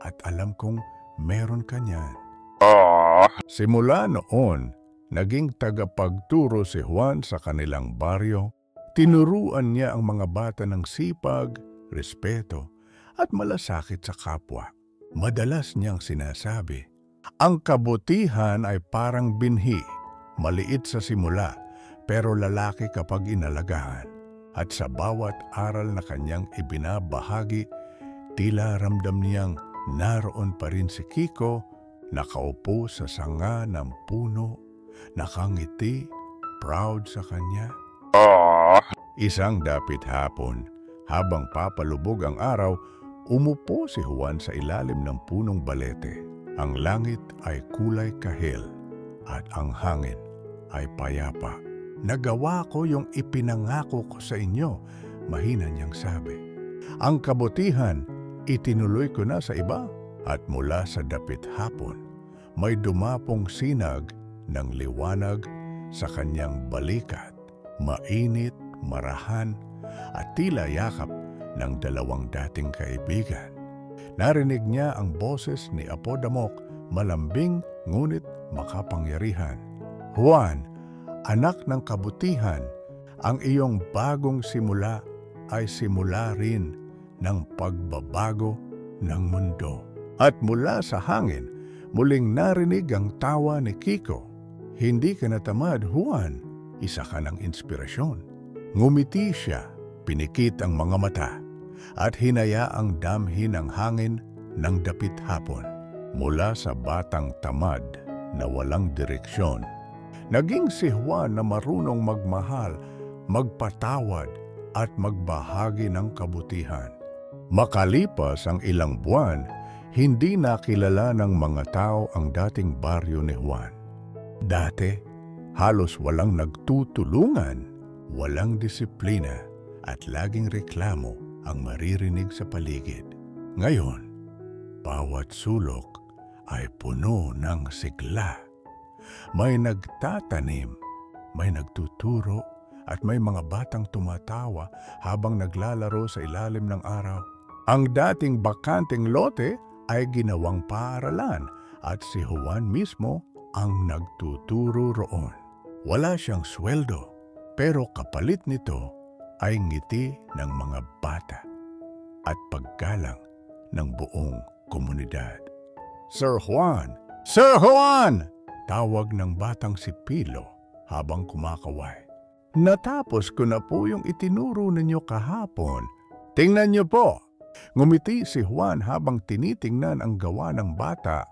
at alam kong meron ka niyan. Simula noon, naging tagapagturo si Juan sa kanilang baryo. Tinuruan niya ang mga bata ng sipag, respeto at malasakit sa kapwa. Madalas niyang sinasabi, ang kabutihan ay parang binhi, maliit sa simula pero lalaki kapag inalagahan. At sa bawat aral na kanyang ibinabahagi, tila ramdam niyang naroon pa rin si Kiko nakaupo sa sanga ng puno, nakangiti, proud sa kanya. Isang dapit hapon, habang papalubog ang araw, umupo si Juan sa ilalim ng punong balete. Ang langit ay kulay kahel at ang hangin ay payapa. Nagawa ko yung ipinangako ko sa inyo, mahina niyang sabi. Ang kabutihan, itinuloy ko na sa iba. At mula sa dapit hapon, may dumapong sinag ng liwanag sa kanyang balikat. Mainit, marahan, at tila yakap ng dalawang dating kaibigan. Narinig niya ang boses ni Apodamok, malambing ngunit makapangyarihan. Juan, anak ng kabutihan, ang iyong bagong simula ay simula rin ng pagbabago ng mundo. At mula sa hangin, muling narinig ang tawa ni Kiko. Hindi ka natamad, Juan. Isa ka ng inspirasyon. Ngumiti siya, pinikit ang mga mata, at hinayaang damhin ang hangin ng dapit hapon. Mula sa batang tamad na walang direksyon, naging si Juan na marunong magmahal, magpatawad, at magbahagi ng kabutihan. Makalipas ang ilang buwan, hindi nakilala ng mga tao ang dating baryo ni Juan. Dati, halos walang nagtutulungan, walang disiplina, at laging reklamo ang maririnig sa paligid. Ngayon, bawat sulok ay puno ng sigla. May nagtatanim, may nagtuturo, at may mga batang tumatawa habang naglalaro sa ilalim ng araw. Ang dating bakanteng lote ay ginawang paaralan at si Juan mismo ang nagtuturo roon. Wala siyang sweldo, pero kapalit nito ay ngiti ng mga bata at paggalang ng buong komunidad. Sir Juan! Sir Juan! Tawag ng batang si Pilo habang kumakaway. Natapos ko na po yung itinuro ninyo kahapon. Tingnan niyo po! Ngumiti si Juan habang tinitingnan ang gawa ng bata,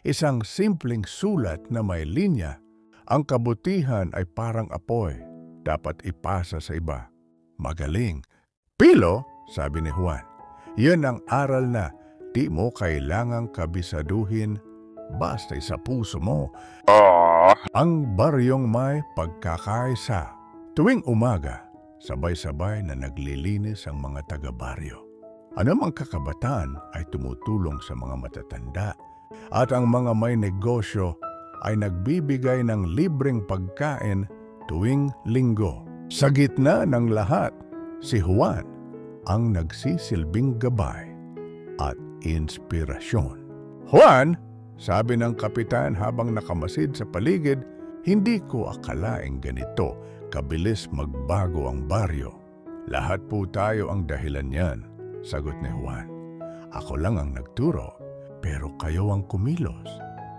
isang simpleng sulat na may linya. Ang kabutihan ay parang apoy, dapat ipasa sa iba. Magaling. Pilo, sabi ni Juan, yan ang aral na di mo kailangang kabisaduhin, basta sa puso mo. Ang baryong may pagkakaisa. Tuwing umaga, sabay-sabay na naglilinis ang mga taga-baryo. Anumang kakabataan ay tumutulong sa mga matatanda at ang mga may negosyo ay nagbibigay ng libreng pagkain tuwing linggo. Sa gitna ng lahat, si Juan ang nagsisilbing gabay at inspirasyon. Juan, sabi ng kapitan habang nakamasid sa paligid, hindi ko akalaing ganito kabilis magbago ang baryo. Lahat po tayo ang dahilan niyan, sagot ni Juan. Ako lang ang nagturo, pero kayo ang kumilos.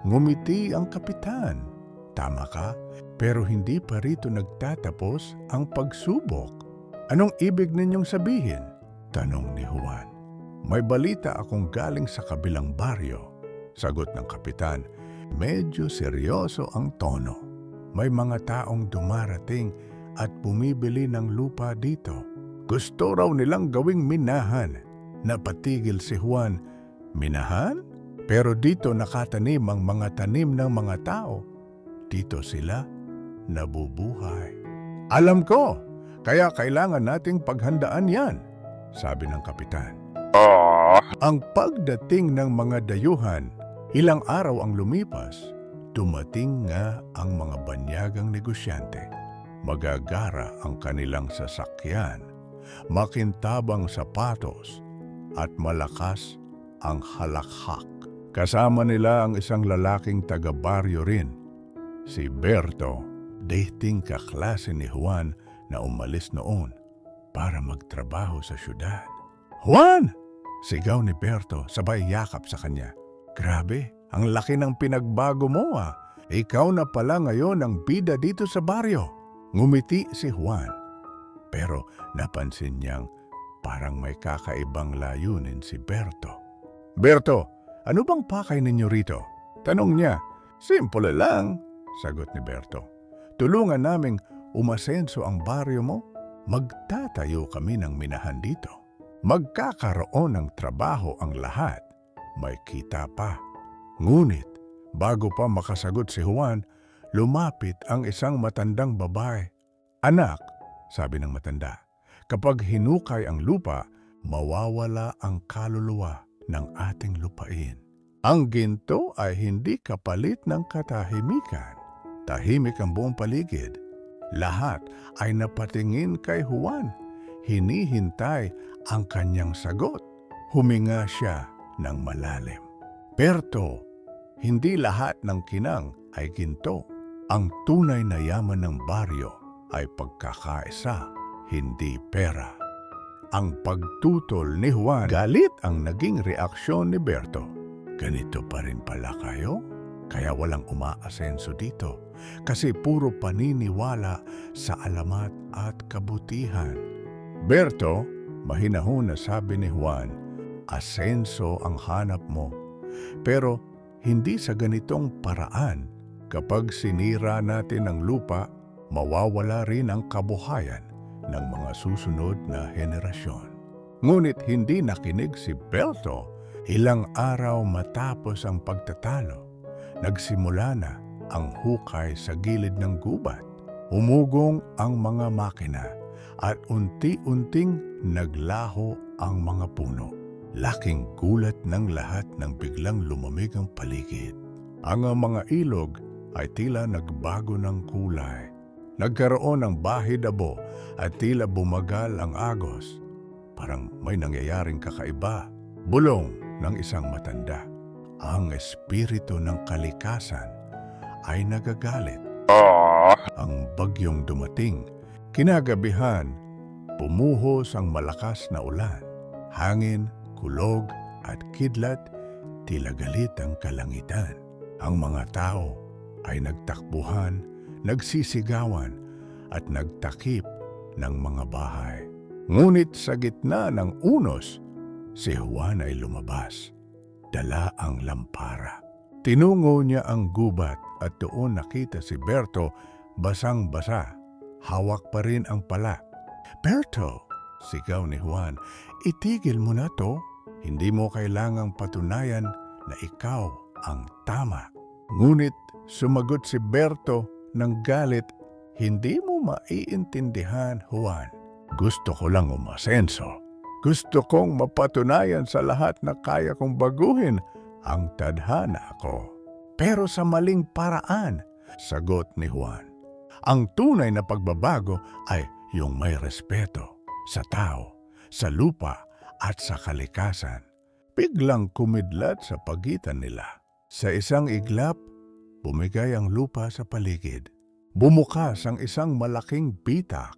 Ngumiti ang kapitan. Tama ka, pero hindi pa rito nagtatapos ang pagsubok. Anong ibig ninyong sabihin? Tanong ni Juan. May balita akong galing sa kabilang baryo, sagot ng kapitan. Medyo seryoso ang tono. May mga taong dumarating at bumibili ng lupa dito. Gusto raw nilang gawing minahan. Napatigil si Juan. Minahan? Pero dito nakatanim ang mga tanim ng mga tao. Dito sila nabubuhay. Alam ko, kaya kailangan nating paghandaan yan, sabi ng kapitan. Ang pagdating ng mga dayuhan, ilang araw ang lumipas, dumating nga ang mga banyagang negosyante. Magagara ang kanilang sasakyan, makintabang sapatos, at malakas ang halakhak. Kasama nila ang isang lalaking taga-baryo rin, si Berto, dating kaklase ni Juan na umalis noon para magtrabaho sa syudad. Juan! Sigaw ni Berto sabay yakap sa kanya. Grabe, ang laki ng pinagbago mo ah. Ikaw na pala ngayon ang bida dito sa baryo. Ngumiti si Juan. Pero napansin niyang parang may kakaibang layunin si Berto. Berto, ano bang pakay ninyo rito? Tanong niya, simple lang, sagot ni Berto. Tulungan naming umasenso ang baryo mo. Magtatayo kami ng minahan dito. Magkakaroon ng trabaho ang lahat. May kita pa. Ngunit, bago pa makasagot si Juan, lumapit ang isang matandang babae. Anak, sabi ng matanda, kapag hinukay ang lupa, mawawala ang kaluluwa ng ating lupain. Ang ginto ay hindi kapalit ng katahimikan. Tahimik ang buong paligid. Lahat ay napatingin kay Juan. Hinihintay ang kanyang sagot. Huminga siya ng malalim. Berto, hindi lahat ng kinang ay ginto. Ang tunay na yaman ng baryo ay pagkakaisa, hindi pera. Ang pagtutol ni Juan, galit ang naging reaksyon ni Berto. Ganito pa rin pala kayo? Kaya walang umaasenso dito kasi puro paniniwala sa alamat at kabutihan. Berto, mahinahon na sabi ni Juan, asenso ang hanap mo. Pero hindi sa ganitong paraan. Kapag sinira natin ang lupa, mawawala rin ang kabuhayan ng mga susunod na henerasyon. Ngunit hindi nakinig si Berto. Ilang araw matapos ang pagtatalo, nagsimula na ang hukay sa gilid ng gubat. Umugong ang mga makina at unti-unting naglaho ang mga puno. Laking gulat ng lahat nang biglang lumamig ang paligid. Ang mga ilog ay tila nagbago ng kulay. Nagkaroon ng bahidabo at tila bumagal ang agos. Parang may nangyayaring kakaiba. Bulong ng isang matanda. Ang espiritu ng kalikasan ay nagagalit. Ang bagyong dumating, kinagabihan, pumuhos ang malakas na ulan. Hangin, kulog at kidlat, tila galit ang kalangitan. Ang mga tao ay nagtakbuhan, nagsisigawan at nagtakip ng mga bahay. Ngunit sa gitna ng unos, si Juan ay lumabas. Dala ang lampara. Tinungo niya ang gubat at doon nakita si Berto basang-basa. Hawak pa rin ang pala. Berto, sigaw ni Juan, itigil mo na to. Hindi mo kailangang patunayan na ikaw ang tama. Ngunit sumagot si Berto ng galit, hindi mo maiintindihan, Juan. Gusto ko lang umasenso. Gusto kong mapatunayan sa lahat na kaya kong baguhin ang tadhana ko. Pero sa maling paraan, sagot ni Juan. Ang tunay na pagbabago ay yung may respeto sa tao, sa lupa at sa kalikasan. Biglang kumidlat sa pagitan nila. Sa isang iglap, bumigay ang lupa sa paligid. Bumukas ang isang malaking bitak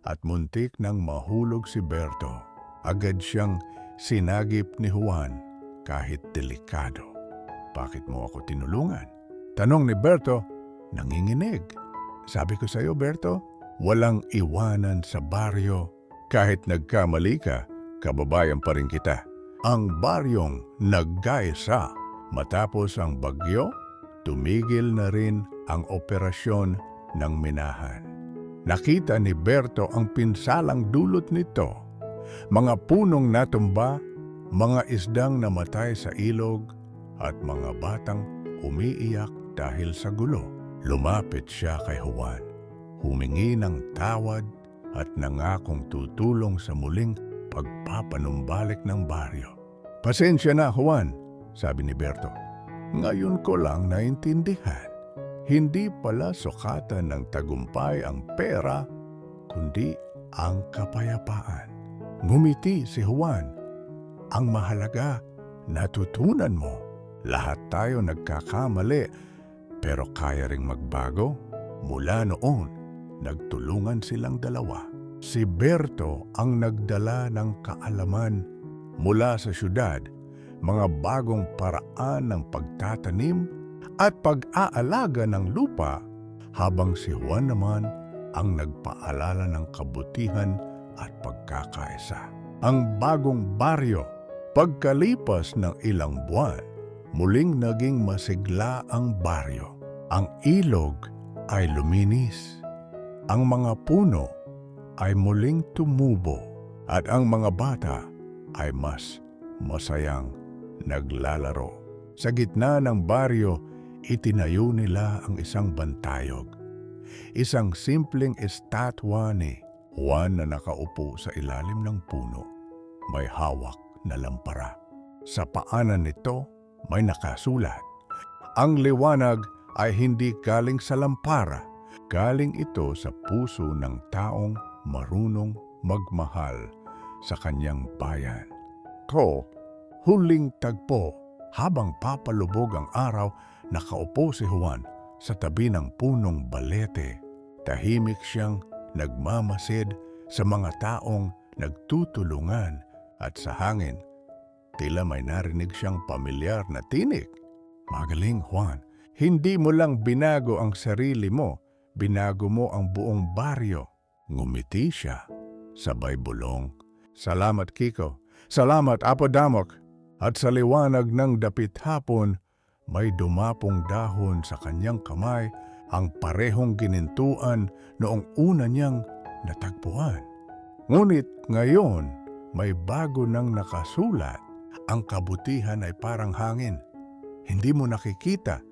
at muntik nang mahulog si Berto. Agad siyang sinagip ni Juan kahit delikado. Bakit mo ako tinulungan? Tanong ni Berto, nanginginig. Sabi ko sa iyo, Berto, walang iwanan sa baryo. Kahit nagkamali ka, kababayan pa rin kita. Ang baryong nagkaisa. Matapos ang bagyo, tumigil na rin ang operasyon ng minahan. Nakita ni Berto ang pinsalang dulot nito. Mga punong natumba, mga isdang namatay sa ilog, at mga batang umiiyak dahil sa gulo. Lumapit siya kay Juan, humingi ng tawad at nangakong tutulong sa muling pagpapanumbalik ng baryo. Pasensya na, Juan, sabi ni Berto. Ngayon ko lang naintindihan. Hindi pala sukatan ng tagumpay ang pera, kundi ang kapayapaan. Ngumiti si Juan. Ang mahalaga, natutunan mo. Lahat tayo nagkakamali, pero kaya ring magbago. Mula noon, nagtulungan silang dalawa. Si Berto ang nagdala ng kaalaman mula sa syudad, mga bagong paraan ng pagtatanim at pag-aalaga ng lupa, habang si Juan naman ang nagpaalala ng kabutihan at pagkakaisa. Ang bagong baryo, pagkalipas ng ilang buwan, muling naging masigla ang baryo. Ang ilog ay luminis. Ang mga puno ay muling tumubo at ang mga bata ay mas masayang naglalaro. Sa gitna ng baryo, itinayo nila ang isang bantayog. Isang simpleng estatwa ni Juan na nakaupo sa ilalim ng puno. May hawak na lampara. Sa paanan nito may nakasulat. Ang liwanag ay hindi galing sa lampara. Galing ito sa puso ng taong marunong magmahal sa kanyang bayan. Huling tagpo. Habang papalubog ang araw, nakaupo si Juan sa tabi ng punong balete. Tahimik siyang nagmamasid sa mga taong nagtutulungan at sa hangin. Tila may narinig siyang pamilyar na tinig. Magaling, Juan. Hindi mo lang binago ang sarili mo, binago mo ang buong baryo. Ngumiti siya, sabay bulong. Salamat, Kiko. Salamat, Apo Damok. At sa liwanag ng dapit hapon, may dumapong dahon sa kanyang kamay, ang parehong ginintuan noong una niyang natagpuan. Ngunit ngayon, may bago nang nakasulat. Ang kabutihan ay parang hangin. Hindi mo nakikita,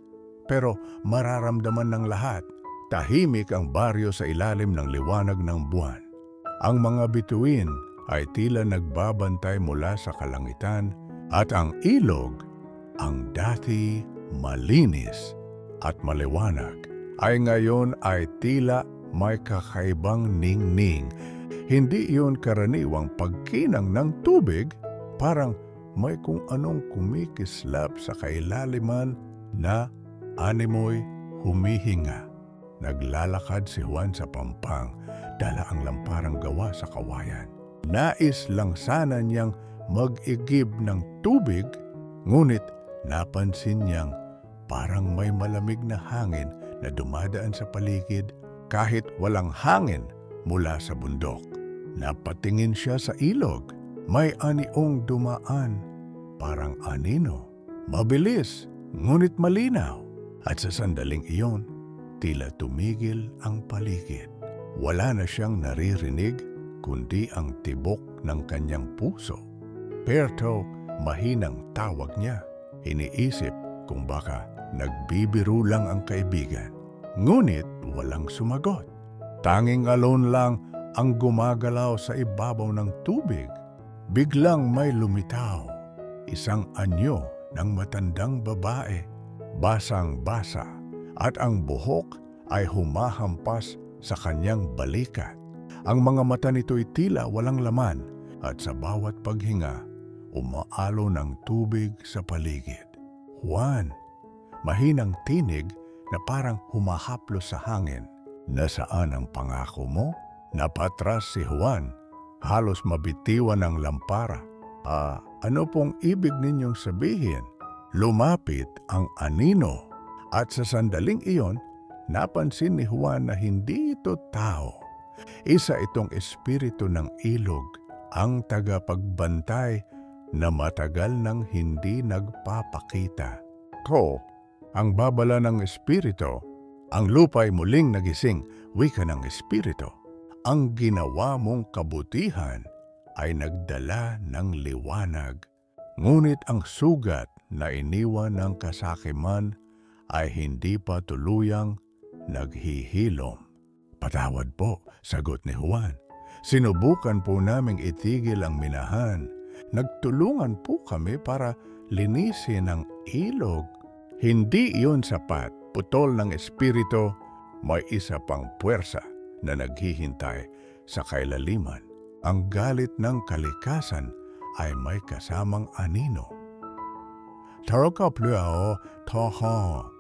pero mararamdaman ng lahat. Tahimik ang baryo sa ilalim ng liwanag ng buwan. Ang mga bituin ay tila nagbabantay mula sa kalangitan, at ang ilog, ang dati malinis at maliwanag, ay ngayon ay tila may kakaibang ningning. Hindi iyon karaniwang pagkinang ng tubig, parang may kung anong kumikislap sa kailaliman na animoy humihinga. Naglalakad si Juan sa pampang, dala ang lamparang gawa sa kawayan. Nais lang sana niyang mag-igib ng tubig, ngunit napansin niyang parang may malamig na hangin na dumadaan sa paligid kahit walang hangin mula sa bundok. Napatingin siya sa ilog. May aniong dumaan, parang anino. Mabilis, ngunit malinaw. At sa sandaling iyon, tila tumigil ang paligid. Wala na siyang naririnig, kundi ang tibok ng kanyang puso. Perto, mahinang tawag niya. Iniisip kung baka nagbibiro lang ang kaibigan. Ngunit walang sumagot. Tanging alon lang ang gumagalaw sa ibabaw ng tubig. Biglang may lumitaw. Isang anyo ng matandang babae. Basang-basa at ang buhok ay humahampas sa kanyang balikat. Ang mga mata nito'y tila walang laman at sa bawat paghinga, umaalo ng tubig sa paligid. Juan, mahinang tinig na parang humahaplos sa hangin. Nasaan ang pangako mo? Napatras si Juan, halos mabitiwan ng lampara. Ano pong ibig ninyong sabihin? Lumapit ang anino at sa sandaling iyon, napansin ni Juan na hindi ito tao. Isa itong espiritu ng ilog, ang tagapagbantay na matagal nang hindi nagpapakita. Ang babala ng espiritu, ang lupa'y muling nagising, wika ng espiritu. Ang ginawa mong kabutihan ay nagdala ng liwanag, ngunit ang sugat na iniwan ng kasakiman ay hindi pa tuluyang naghihilom. Patawad po, sagot ni Juan. Sinubukan po naming itigil ang minahan. Nagtulungan po kami para linisin ang ilog. Hindi iyon sapat, putol ng espiritu, may isa pang puwersa na naghihintay sa kailaliman. Ang galit ng kalikasan ay may kasamang anino. Tarokaplao Toho,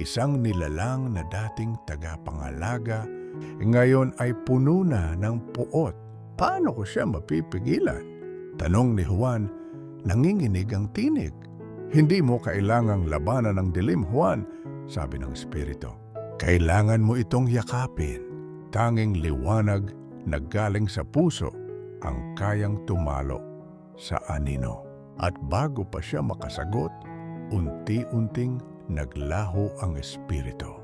isang nilalang na dating tagapangalaga, ngayon ay puno na ng puot. Paano ko siya mapipigilan? Tanong ni Juan, nanginginig ang tinig. Hindi mo kailangang labanan ng dilim, Juan, sabi ng espiritu. Kailangan mo itong yakapin. Tanging liwanag na galing sa puso ang kayang tumalo sa anino. At bago pa siya makasagot, unti-unting naglaho ang espiritu.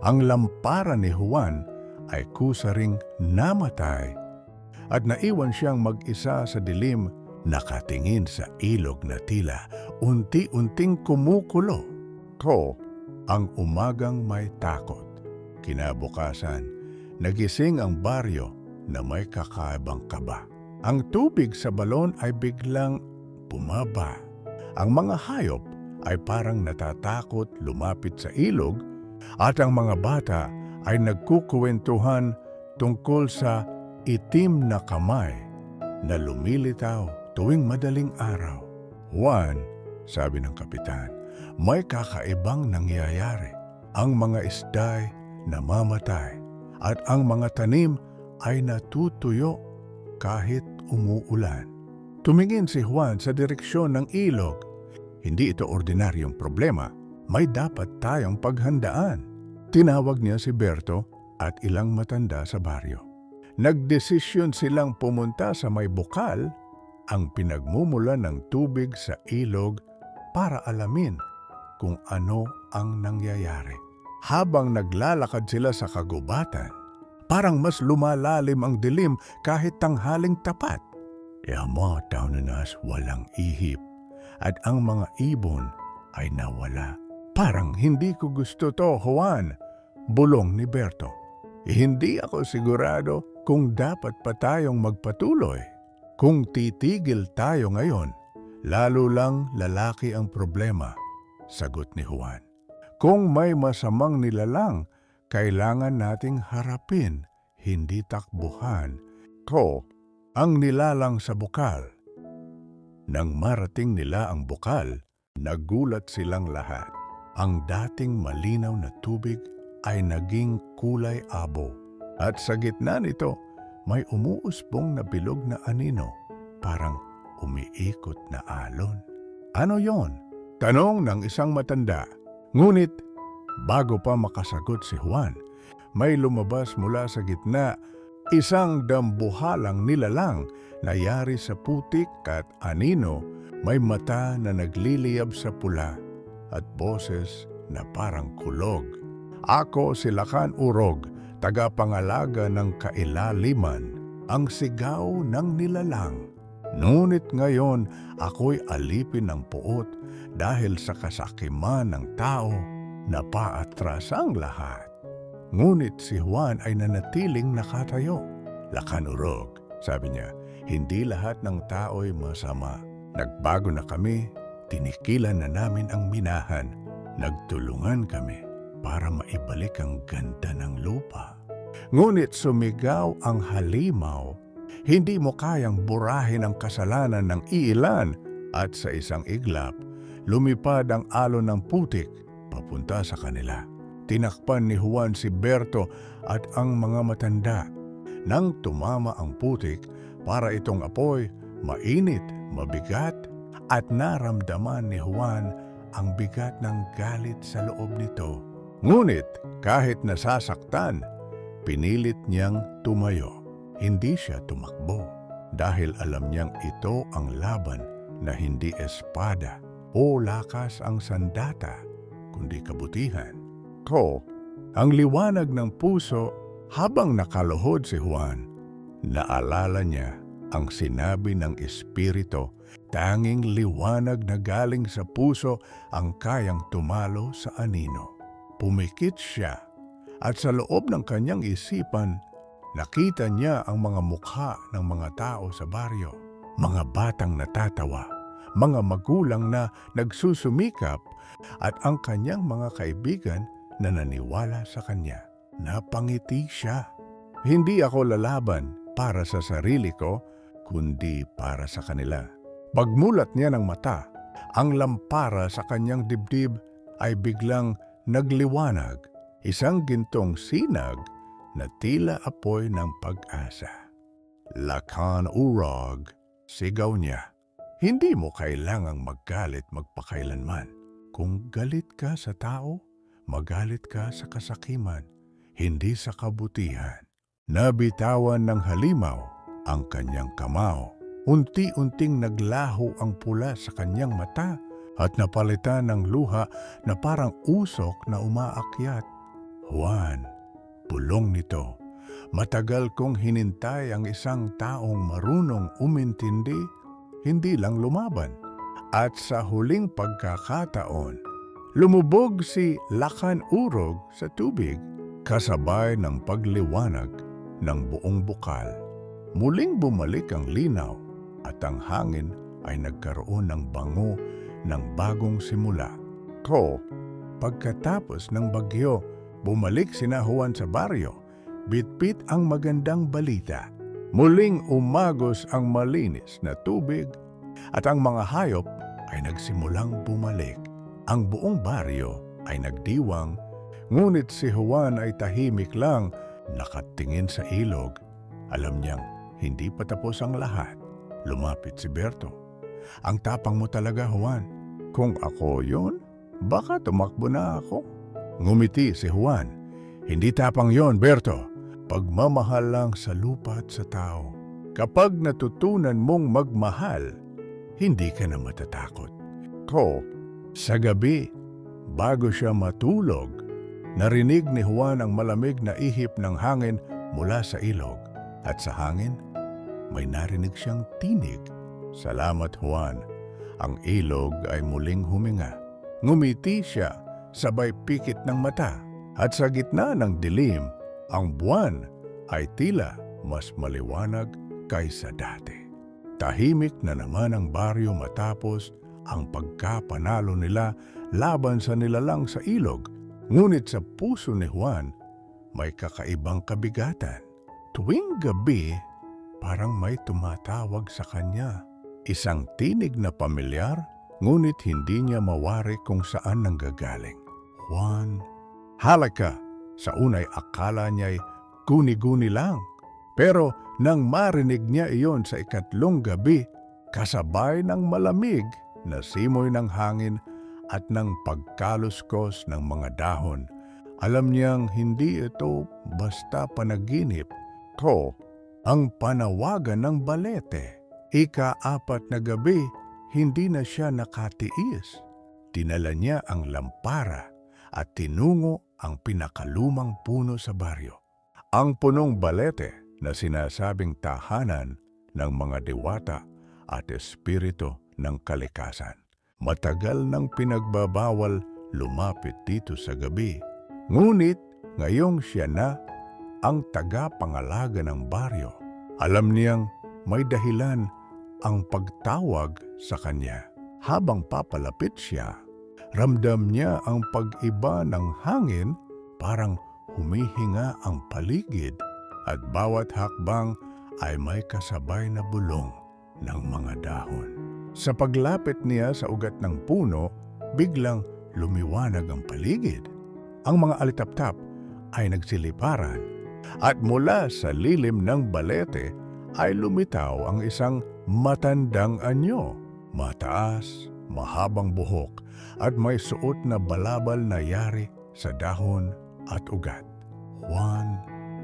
Ang lampara ni Juan ay kusa ring namatay at naiwan siyang mag-isa sa dilim, nakatingin sa ilog na tila unti-unting kumukulo. Ang umagang may takot. Kinabukasan, nagising ang baryo na may kakaibang kaba. Ang tubig sa balon ay biglang bumaba. Ang mga hayop ay parang natatakot lumapit sa ilog at ang mga bata ay nagkukuwentuhan tungkol sa itim na kamay na lumilitaw tuwing madaling araw. Juan, sabi ng kapitan, may kakaibang nangyayari. Ang mga isda'y namamatay at ang mga tanim ay natutuyo kahit umuulan. Tumingin si Juan sa direksyon ng ilog. Hindi ito ordinaryong problema. May dapat tayong paghandaan. Tinawag niya si Berto at ilang matanda sa baryo. Nagdesisyon silang pumunta sa may bukal, ang pinagmumula ng tubig sa ilog, para alamin kung ano ang nangyayari. Habang naglalakad sila sa kagubatan, parang mas lumalalim ang dilim kahit tanghaling tapat. Yamataw na nas walang ihip at ang mga ibon ay nawala. Parang hindi ko gusto to, Juan, bulong ni Berto. Hindi ako sigurado kung dapat pa tayong magpatuloy. Kung titigil tayo ngayon, lalo lang lalaki ang problema, sagot ni Juan. Kung may masamang nilalang, kailangan nating harapin, hindi takbuhan. Ang nilalang sa bukal. Nang marating nila ang bukal, nagulat silang lahat. Ang dating malinaw na tubig ay naging kulay abo. At sa gitna nito, may umuusbong na bilog na anino, parang umiikot na alon. Ano yon? Tanong ng isang matanda. Ngunit, bago pa makasagot si Juan, may lumabas mula sa gitna, isang dambuhalang nilalang na yari sa putik at anino, may mata na nagliliyab sa pula at boses na parang kulog. Ako si Lakan Urog, tagapangalaga ng kailaliman, ang sigaw ng nilalang. Ngunit ngayon ako'y alipin ng puot dahil sa kasakiman ng tao na paatras ang lahat. Ngunit si Juan ay nanatiling nakatayo. Lakan Urog, sabi niya, hindi lahat ng tao'y masama. Nagbago na kami, tinikilan na namin ang minahan, nagtulungan kami para maibalik ang ganda ng lupa. Ngunit sumigaw ang halimaw, hindi mo kayang burahin ang kasalanan ng iilan, at sa isang iglap, lumipad ang alon ng putik papunta sa kanila. Tinakpan ni Juan si Berto at ang mga matanda. Nang tumama ang putik, para itong apoy, mainit, mabigat, at naramdaman ni Juan ang bigat ng galit sa loob nito. Ngunit kahit nasasaktan, pinilit niyang tumayo. Hindi siya tumakbo dahil alam niyang ito ang laban na hindi espada o lakas ang sandata, kundi kabutihan. Ang liwanag ng puso. Habang nakaluhod si Juan, naalala niya ang sinabi ng Espiritu, tanging liwanag na galing sa puso ang kayang tumalo sa anino. Pumikit siya at sa loob ng kanyang isipan, nakita niya ang mga mukha ng mga tao sa baryo. Mga batang natatawa, mga magulang na nagsusumikap at ang kanyang mga kaibigan na naniwala sa kanya. Napangiti siya. Hindi ako lalaban para sa sarili ko, kundi para sa kanila. Pagmulat niya ng mata, ang lampara sa kanyang dibdib ay biglang nagliwanag, isang gintong sinag na tila apoy ng pag-asa. Lakan Urog, sigaw niya. Hindi mo kailangang magalit magpakailanman. Kung galit ka sa tao, magalit ka sa kasakiman, hindi sa kabutihan. Nabitawan ng halimaw ang kanyang kamao. Unti-unting naglaho ang pula sa kanyang mata at napalitan ng luha na parang usok na umaakyat. Juan, bulong nito, matagal kong hinintay ang isang taong marunong umintindi, hindi lang lumaban. At sa huling pagkakataon, lumubog si Lakan Urog sa tubig kasabay ng pagliwanag ng buong bukal. Muling bumalik ang linaw at ang hangin ay nagkaroon ng bango ng bagong simula. Pagkatapos ng bagyo, bumalik sina Juan sa baryo, bitbit ang magandang balita. Muling umagos ang malinis na tubig at ang mga hayop ay nagsimulang bumalik. Ang buong baryo ay nagdiwang, ngunit si Juan ay tahimik lang, nakatingin sa ilog. Alam niyang hindi pa tapos ang lahat. Lumapit si Berto. Ang tapang mo talaga, Juan. Kung ako yun, baka tumakbo na ako. Ngumiti si Juan. Hindi tapang yon, Berto. Pagmamahal lang sa lupa at sa tao. Kapag natutunan mong magmahal, hindi ka na matatakot. Sa gabi, bago siya matulog, narinig ni Juan ang malamig na ihip ng hangin mula sa ilog. At sa hangin, may narinig siyang tinig. Salamat, Juan. Ang ilog ay muling huminga. Ngumiti siya, sabay pikit ng mata. At sa gitna ng dilim, ang buwan ay tila mas maliwanag kaysa dati. Tahimik na naman ang baryo matapos ang pagkapanalo nila laban sa nilalang sa ilog. Ngunit sa puso ni Juan, may kakaibang kabigatan. Tuwing gabi, parang may tumatawag sa kanya. Isang tinig na pamilyar, ngunit hindi niya mawari kung saan nanggagaling. Juan, halika! Sa unay akala niya'y guni-guni lang. Pero nang marinig niya iyon sa ikatlong gabi, kasabay ng malamig na simoy ng hangin at ng pagkaluskos ng mga dahon, alam niyang hindi ito basta panaginip. Ang panawagan ng balete. Ika-4 na gabi, hindi na siya nakatiis. Dinala niya ang lampara at tinungo ang pinakalumang puno sa baryo. Ang punong balete na sinasabing tahanan ng mga diwata at espiritu ng kalikasan. Matagal nang pinagbabawal lumapit dito sa gabi. Ngunit ngayong siya na ang tagapangalaga ng baryo. Alam niyang may dahilan ang pagtawag sa kanya. Habang papalapit siya, ramdam niya ang pag-iba ng hangin, parang humihinga ang paligid at bawat hakbang ay may kasabay na bulong ng mga dahon. Sa paglapit niya sa ugat ng puno, biglang lumiwanag ang paligid. Ang mga alitaptap ay nagsiliparan at mula sa lilim ng balete ay lumitaw ang isang matandang anyo. Mataas, mahabang buhok at may suot na balabal na yari sa dahon at ugat. Juan,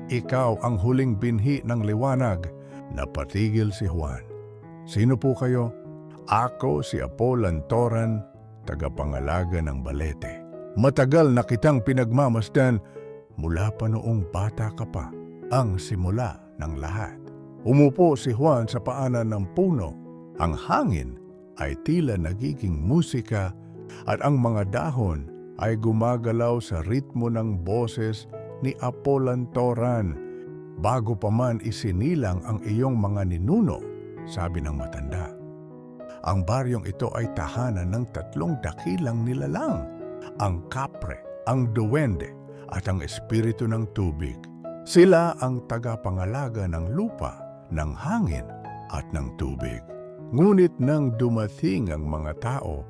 ikaw ang huling binhi ng liwanag. Napatigil si Juan. Sino po kayo? Ako si Apolantoran, tagapangalaga ng balete. Matagal na kitang pinagmamasdan mula pa noong bata ka pa, ang simula ng lahat. Umupo si Juan sa paanan ng puno. Ang hangin ay tila nagiging musika at ang mga dahon ay gumagalaw sa ritmo ng boses ni Apolantoran. Bago pa man isinilang ang iyong mga ninuno, sabi ng matanda. Ang baryong ito ay tahanan ng 3 dakilang nilalang, ang kapre, ang duwende, at ang espiritu ng tubig. Sila ang tagapangalaga ng lupa, ng hangin, at ng tubig. Ngunit nang dumating ang mga tao,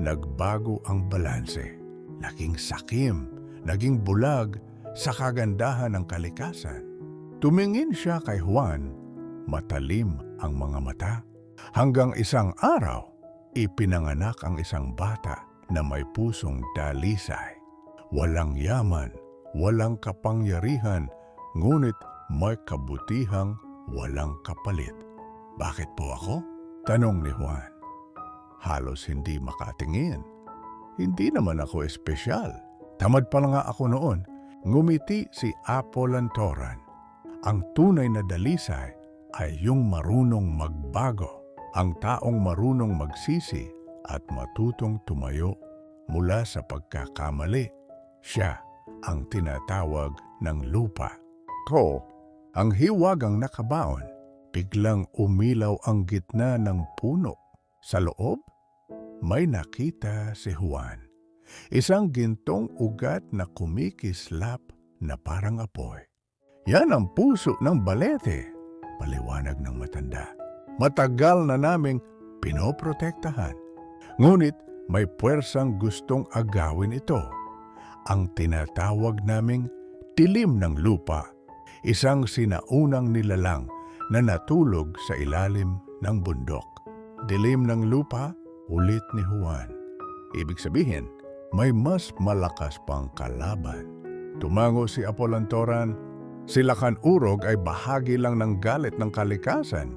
nagbago ang balanse. Naging sakim, naging bulag sa kagandahan ng kalikasan. Tumingin siya kay Juan, matalim ang mga mata. Hanggang isang araw, ipinanganak ang isang bata na may pusong dalisay. Walang yaman, walang kapangyarihan, ngunit may kabutihang walang kapalit. Bakit po ako? Tanong ni Juan. halos hindi makatingin. Hindi naman ako espesyal. Tamad pa nga ako noon. Ngumiti si Apo Lantoran. Ang tunay na dalisay ay yung marunong magbago. Ang taong marunong magsisi at matutong tumayo mula sa pagkakamali. Siya ang tinatawag ng lupa. Ko, ang hiwagang nakabaon, biglang umilaw ang gitna ng puno. Sa loob, may nakita si Juan. Isang gintong ugat na kumikislap na parang apoy. Yan ang puso ng balete, paliwanag ng matanda. Matagal na naming pinoprotektahan. Ngunit may puwersang gustong agawin ito. Ang tinatawag naming dilim ng lupa, isang sinaunang nilalang na natulog sa ilalim ng bundok. Dilim ng lupa, ulit ni Juan. Ibig sabihin, may mas malakas pang kalaban. Tumango si Apo Lantoran, si Lakan Urog ay bahagi lang ng galit ng kalikasan.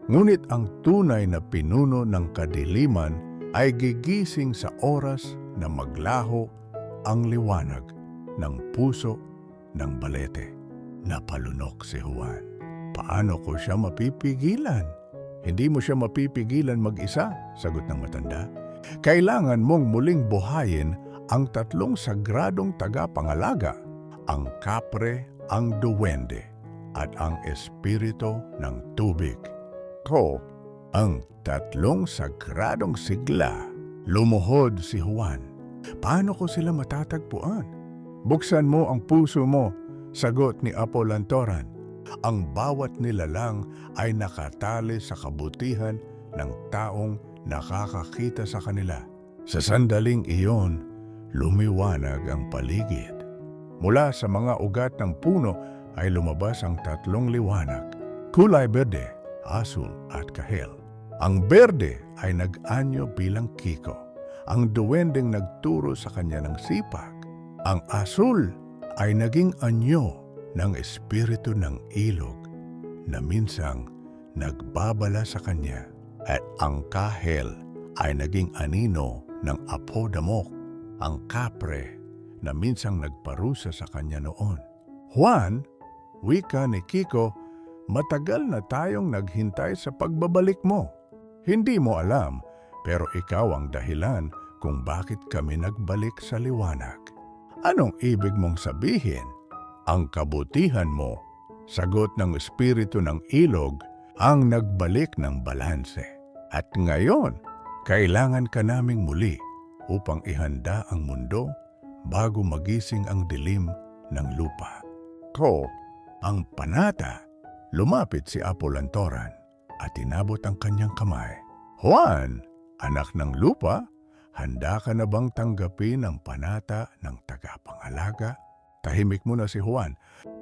Ngunit ang tunay na pinuno ng kadiliman ay gigising sa oras na maglaho ang liwanag ng puso ng balete. Napalunok si Juan. Paano ko siya mapipigilan? Hindi mo siya mapipigilan mag-isa, sagot ng matanda. Kailangan mong muling buhayin ang tatlong sagradong tagapangalaga, ang kapre, ang duwende, at ang espiritu ng tubig. Ko, ang tatlong sagradong sigla. Lumuhod si Juan. Paano ko sila matatagpuan? Buksan mo ang puso mo, sagot ni Apo Lantoran. Ang bawat nilalang ay nakatali sa kabutihan ng taong nakakakita sa kanila. Sa sandaling iyon, lumiwanag ang paligid. Mula sa mga ugat ng puno ay lumabas ang tatlong liwanag, kulay berde, asul at kahel. Ang berde ay nag-anyo bilang kiko. Ang duwendeng nagturo sa kanya ng sipag. Ang asul ay naging anyo ng espiritu ng ilog na minsang nagbabala sa kanya. At ang kahel ay naging anino ng Apo Damok, ang kapre na minsang nagparusa sa kanya noon. Juan, wika ni Kiko, matagal na tayong naghintay sa pagbabalik mo. Hindi mo alam, pero ikaw ang dahilan kung bakit kami nagbalik sa liwanag. Anong ibig mong sabihin? Ang kabutihan mo, sagot ng espiritu ng ilog, ang nagbalik ng balanse. At ngayon, kailangan ka naming muli upang ihanda ang mundo bago magising ang dilim ng lupa. Ko, ang panata, lumapit si Apo Lantoran at inabot ang kanyang kamay. Juan, anak ng lupa, handa ka na bang tanggapin ang panata ng tagapangalaga? Tahimik muna si Juan.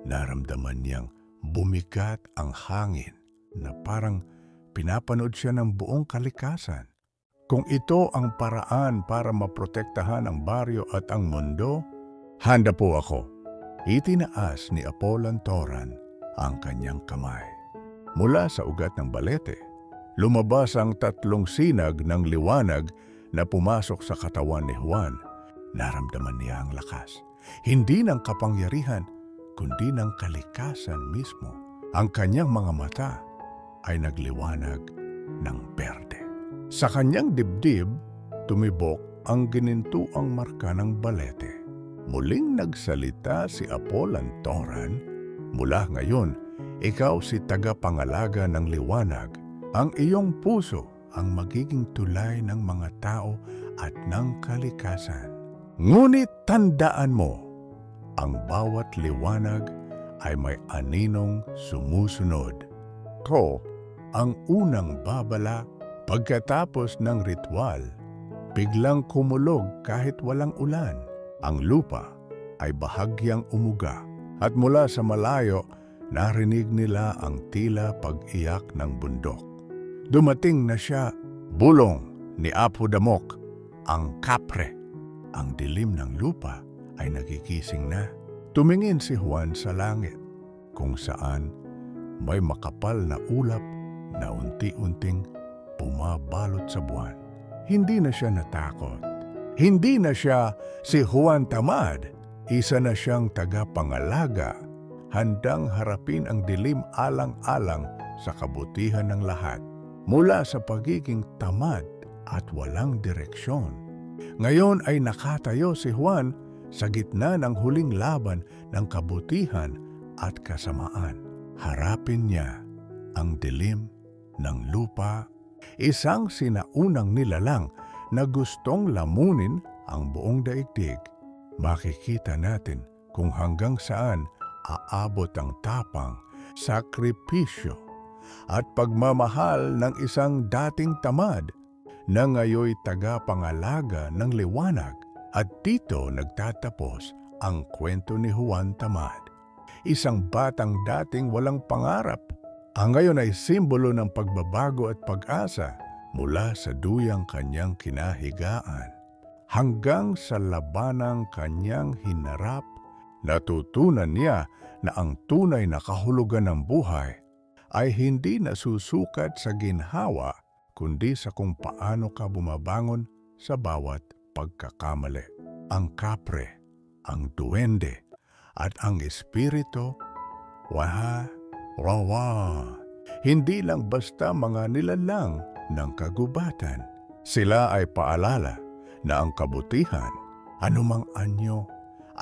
Naramdaman niyang bumigat ang hangin na parang pinapanood siya ng buong kalikasan. Kung ito ang paraan para maprotektahan ang baryo at ang mundo, handa po ako. Itinaas ni Apo Lantoran ang kanyang kamay. Mula sa ugat ng balete, lumabas ang tatlong sinag ng liwanag na pumasok sa katawan ni Juan. Naramdaman niya ang lakas. Hindi ng kapangyarihan, kundi ng kalikasan mismo. Ang kanyang mga mata ay nagliwanag ng berde. Sa kanyang dibdib, tumibok ang ginintuang marka ng balete. Muling nagsalita si Apo Lantoran, mula ngayon, ikaw si tagapangalaga ng liwanag. Ang iyong puso ang magiging tulay ng mga tao at ng kalikasan. Ngunit tandaan mo, ang bawat liwanag ay may aninong sumusunod. Ko, ang unang babala pagkatapos ng ritual, biglang kumulog kahit walang ulan. Ang lupa ay bahagyang umuga at mula sa malayo, narinig nila ang tila pag-iyak ng bundok. Dumating na siya, bulong ni Apo Damok, ang kapre. Ang dilim ng lupa ay nagigising na. Tumingin si Juan sa langit, kung saan may makapal na ulap na unti-unting bumabalot sa buwan. hindi na siya natakot. Hindi na siya si Juan Tamad. Isa na siyang tagapangalaga, handang harapin ang dilim alang-alang sa kabutihan ng lahat. Mula sa pagiging tamad at walang direksyon. Ngayon ay nakatayo si Juan sa gitna ng huling laban ng kabutihan at kasamaan. Harapin niya ang dilim ng lupa, isang sinaunang nilalang na gustong lamunin ang buong daigdig. Makikita natin kung hanggang saan aabot ang tapang, sakripisyo at pagmamahal ng isang dating tamad na ngayoy tagapangalaga ng liwanag. At dito nagtatapos ang kwento ni Juan Tamad. Isang batang dating walang pangarap, ang ngayon ay simbolo ng pagbabago at pag-asa mula sa duyang kanyang kinahigaan. Hanggang sa labanang kanyang hinarap, natutunan niya na ang tunay na kahulugan ng buhay ay hindi nasusukat sa ginhawa kundi sa kung paano ka bumabangon sa bawat pagkakamali. Ang kapre, ang duwende, at ang espiritu, rawa, hindi lang basta mga nilalang ng kagubatan. Sila ay paalala na ang kabutihan, anumang anyo,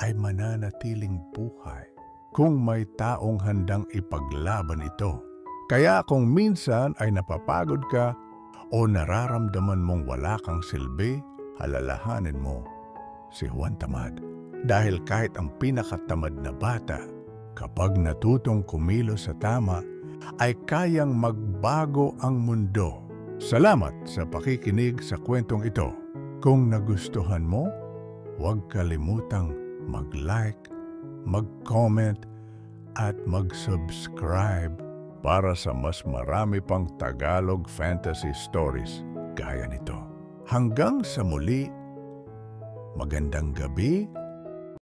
ay mananatiling buhay kung may taong handang ipaglaban ito. Kaya kung minsan ay napapagod ka o nararamdaman mong wala kang silbi, alalahanin mo si Juan Tamad. Dahil kahit ang pinakatamad na bata, kapag natutong kumilos sa tama, ay kayang magbago ang mundo. Salamat sa pakikinig sa kwentong ito. Kung nagustuhan mo, huwag kalimutang mag-like, mag-comment, at mag-subscribe para sa mas marami pang Tagalog fantasy stories gaya nito. Hanggang sa muli, magandang gabi